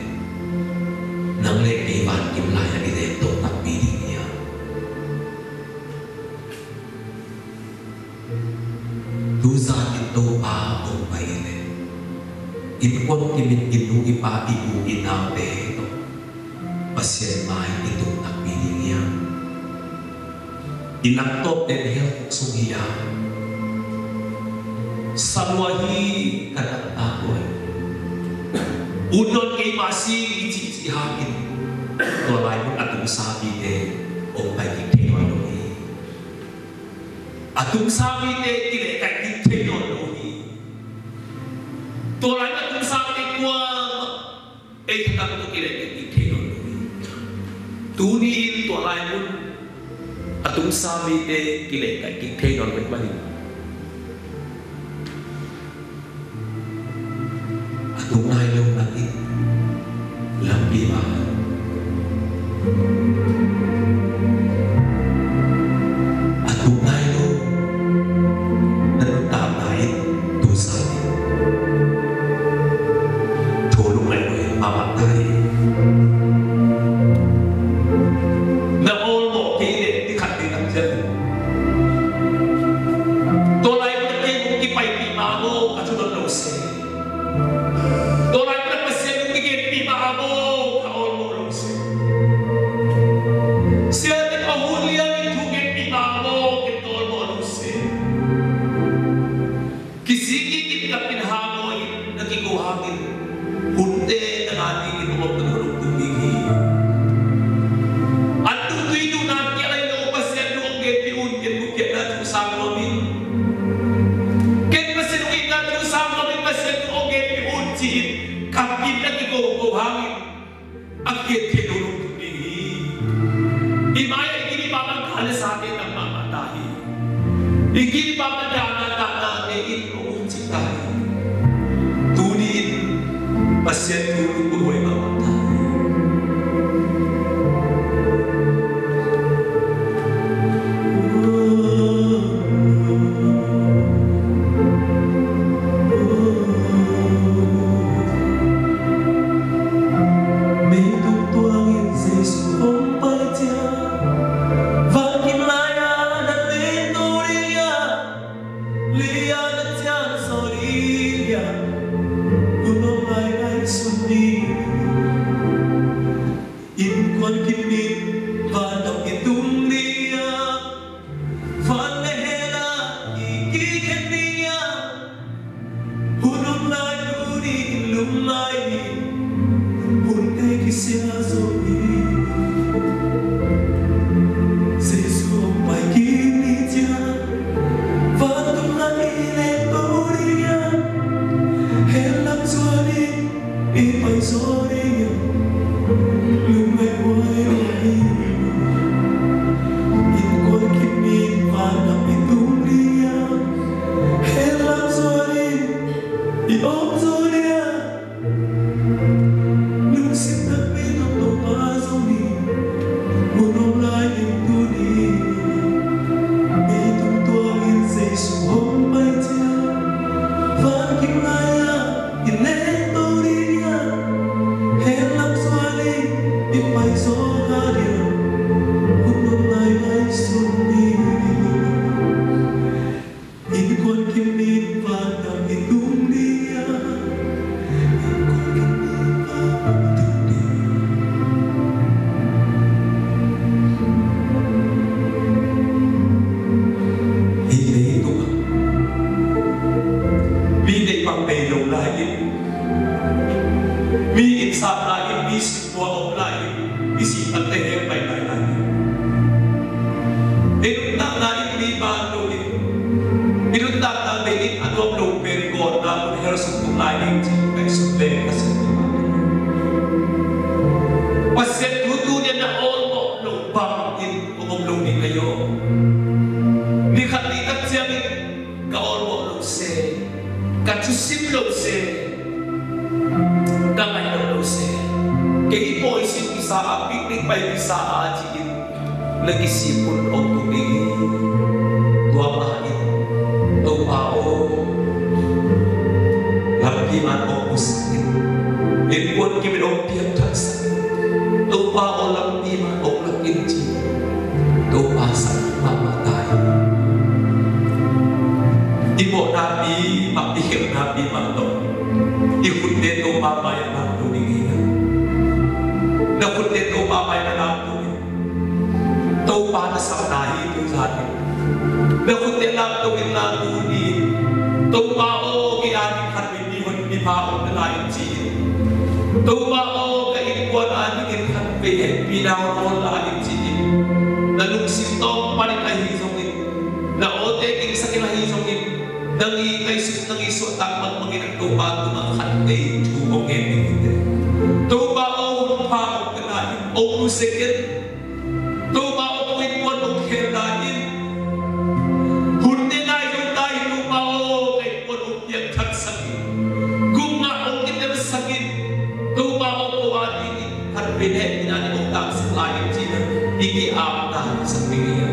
Nang lekaiban kimlaya direkto at piling niya. Tusa ito pa ang pahile. Ipon kimit inu ipa ibu inang deheto. Pasyen maay itong nakpiling niya. Inakto penhel sunghiya. Salwahi kanatakoy. Unon kay masih iji hakin. Tolay mo atong sabi te o pagkikay lohi. Atong sabi te kile kagkikay lohi. Tolay atong sabi kwa katong kile kagkikay lohi. Tuniin tolay mo atong sabi te kile kagkikay lohi. Atong ayaw natin lambihan. Atong ayaw natatamain dosa natin. Tulong ayaw yung mamatay. Na all mo kayo di katinang dyan. Tolay mo na kayo kung ipay-pima mo kasunod na usay. Tolay mo na pasya kung ipay-pima mo ka-all mo na usay. Siya di pahulihan ito ipay-pima mo ka-all mo na usay. Kisigit ka pinahamoy nagkikuhangin. Hunde ng ating inuwag ng hulog tumigi. At tutoy doon natin ay naupasyan noong getiun bukyan natin usang namin. Kaya masinungin natin usang namin pasyan noong getiun sihin kapit na ikukuhangin ang getiun tumigi. Imaya ikinipamagkala sa atin ang mamatahi. Ikinipamagkala natin inuun si tayo. Tunin pasyan tulong buhay mamatay. May tutuangin sa isang pagtya, vakin laya na tinuriya, liya na tiya sa orilla, unong ay sundi. Inkwan kimit, vanang itong liya, vanehela, ikikin niya, unong layuri lumay, punay kisya zobi. Sesu may kinitya, vanang laile oriya, helang suari, ipay soriya, lumay buhay. Inkwan kimit, vanang itong liya, helang suari, iom soriya. Lusin na pinapapasok ni unong layang tuni. May tungtuangin sa isang baitya, vakin laya, inetoriya, helang swali, ipay sogarya, unong layang suni. Inkwan kimit, vanang itong liya, Bidai pampelong lain, biit sa lain, bisip buwang lain, bisipan tayo may lain. Inuntak lain, liban luhin. Inuntak na lain, ano ang lupen ko, na kung herasok kong lain, may supleng kasi paset hutu niya na all mo, lupang in, umumlungin kayo. Ni katikat siya ni ka-all mo lupse. Katusim lose, kamay lose. Kaya po isip isa, piknik pa yung isa ajin, nagisipon o tumingin, tuwamahin, tupao, lampiman o pusakin, ipon kiminong piyagkasan, tupao lampiman o lakinji, tupasan mamatay. Ibo nabi, mapihil nabi manto. Ikunde to mamaya ng tuningin. Nakunde to mamaya ng tuningin. Tau para sa nahi ito sa atin. Nakunde lang to kinatunin. Tau mao kianing katwinihon ni Paong na layon siya. Tubao kaikuan aning ikan pe pinawon aning sini. Nalung sintong paling ahizongin. Na ote king sa kinahizongin. Nangi kay nangiso takman manginang tuba tumakan kay tubong emite. Tubao pa kanain o usikit. Tubao kaikuan o kelain. Hunde na yung tayo tubao kaikuan o kiyang kagsangin. Kung nga o kitang sangin. Tubao ko ating harpine inani mong taksang lalim sila ikiapta sa pingin.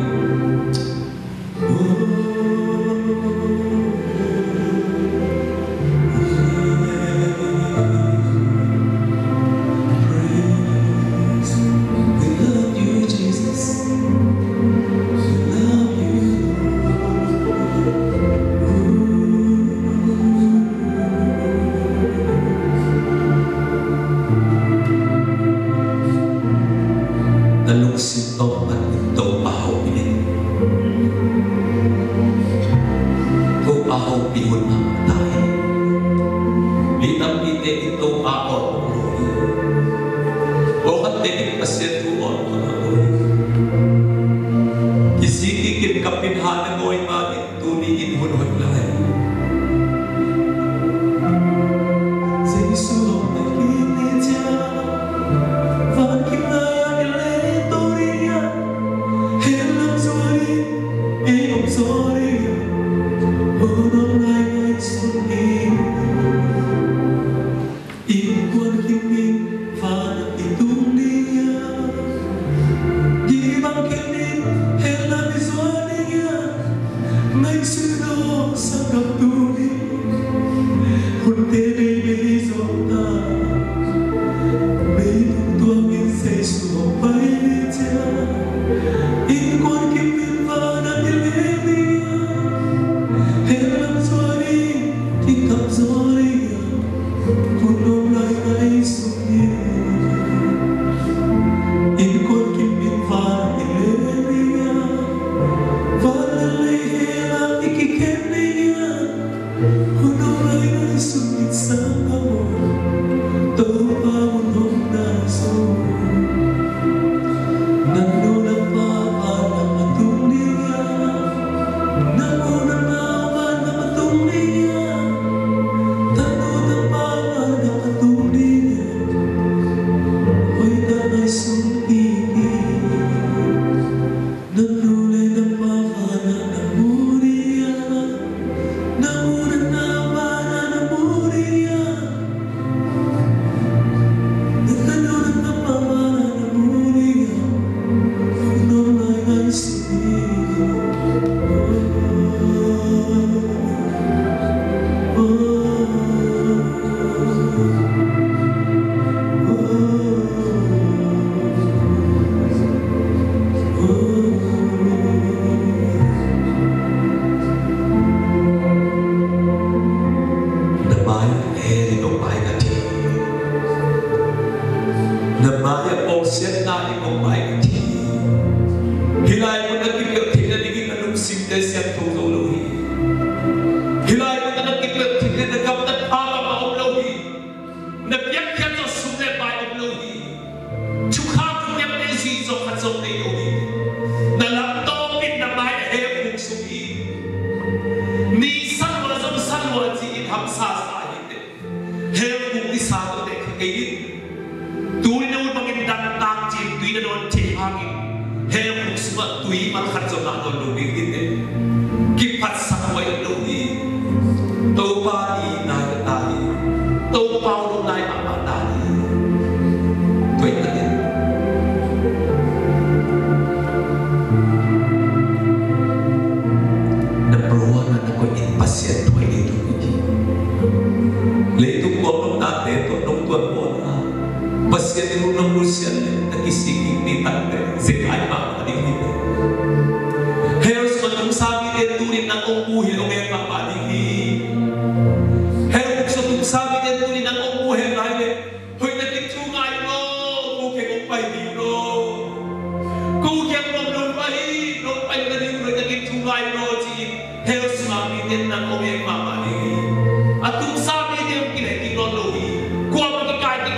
At kung sabi niya yung pinag-inologi, kuha magkakain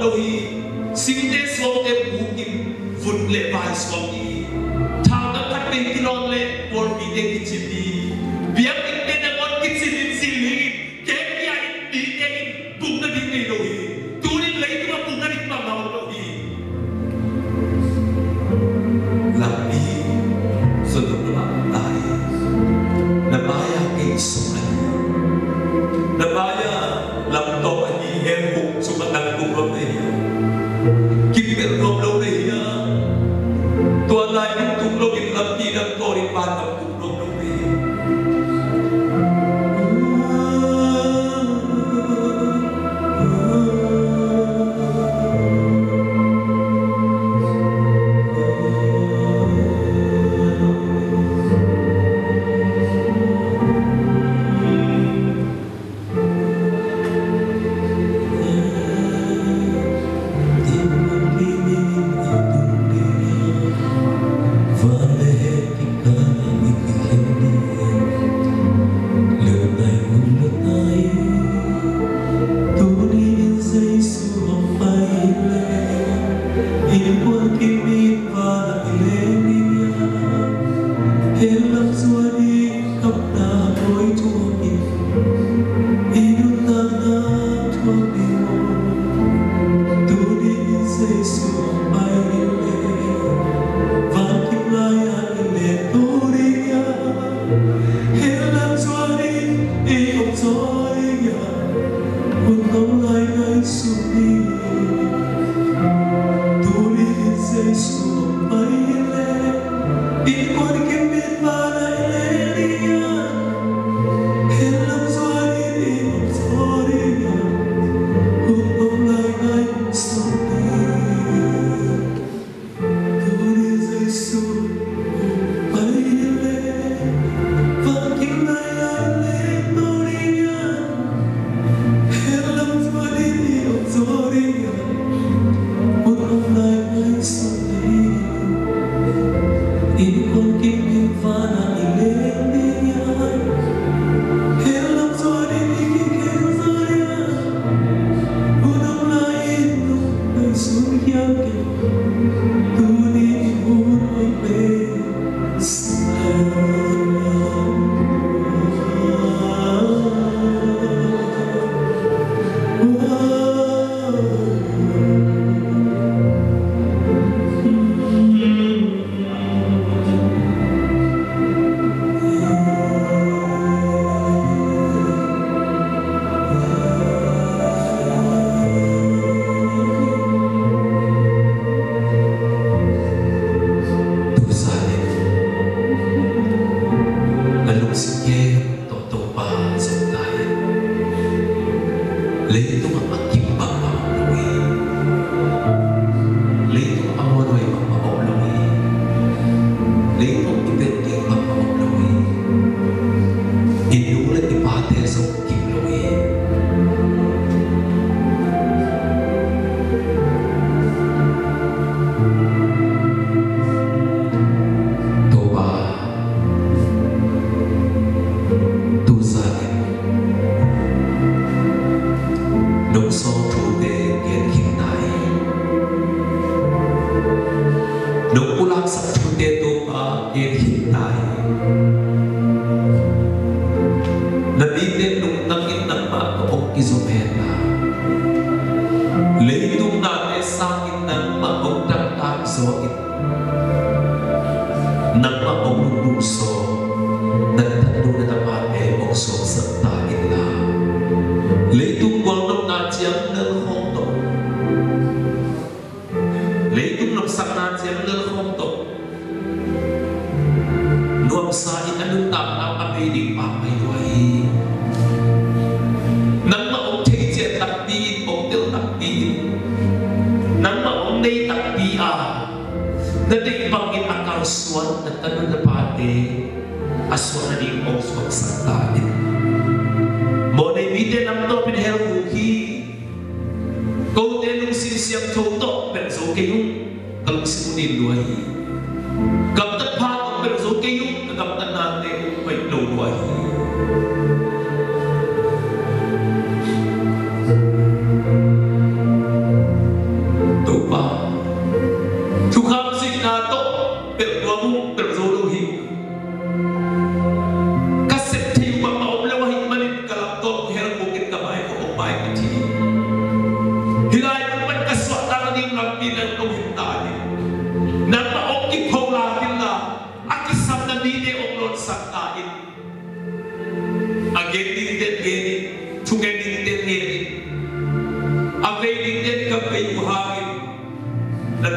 đâu hi sinh tế số tế bù kim vụt lệ vài số đi thao đã phát bên cái non lệ buồn bị tế cái chìm đi việc cái tên là con cái xin lý kế cái ai đi tế bụng nó đi ngay đâu hi tôi đi lấy cái bụng nó đi bằng nào đâu hi làm đi rồi được làm lại là baya cái số này là baya làm to anh đi em bụng số mà đang cùng lúc này kim biển rộp lâu này tua lại những tung lâu in làm đi đang to đi bàn làm cùng lúc đâu này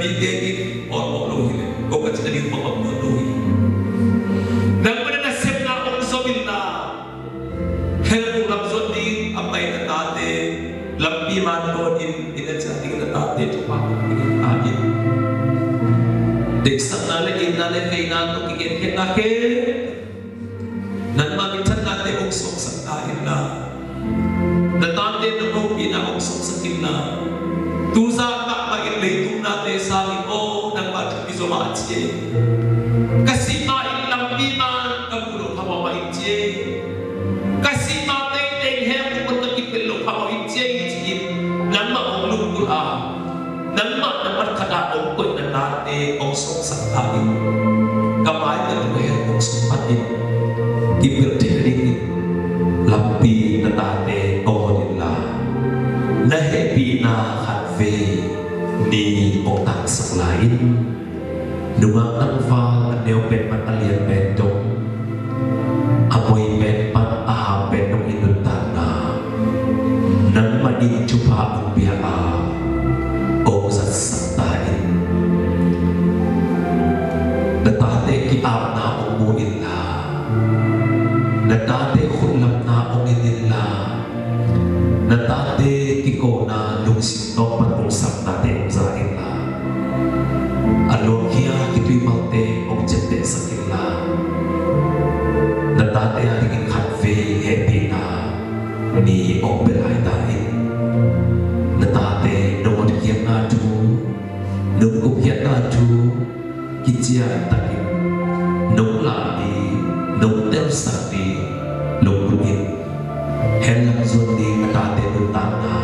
di degi or lohi le ko ka chini ko pa lohi nang mana nasib na ong sobilla help lam zodi apai na tate lampi man ko in cha in na tate to pa in ate dek sang na le in na le kay na to kigen ke na ke nan ma bitan tate ong sok sang tahin na na tate no ko pina ong sok sang kinna tusa ka pa in le tum na te sa in o nang ba ti zo ma che kasi ma in lampi man ka bulo pa ma in che kasi ma te te he ko ta ki pelo pa ma in che in nan ma ong lu ku a nan ma na mat khada ong ko na na te ong sok sang tahin kamai na to he ong sok patin ki berde ni lampi na tate o nila na happy na khatve ni ong tak sak lain nungang tan fa neo pen man alien pen dong apoy pen pan a pen dong inun ta na nan ma in chupa ong bia a o sat sak tain na tate ki ap na ong mo illa na tate khulap na ong inilla na tate tiko na lungsin no man ong sak tate ong sa illa alon kia kitui malte ong jete sa illa na tate ating khatve happy na ni ong belai tain na tate nomor kia na tu nung kia na tu kijia takin nung lani nung tel sakti nung ruin helang zon di tate nung tana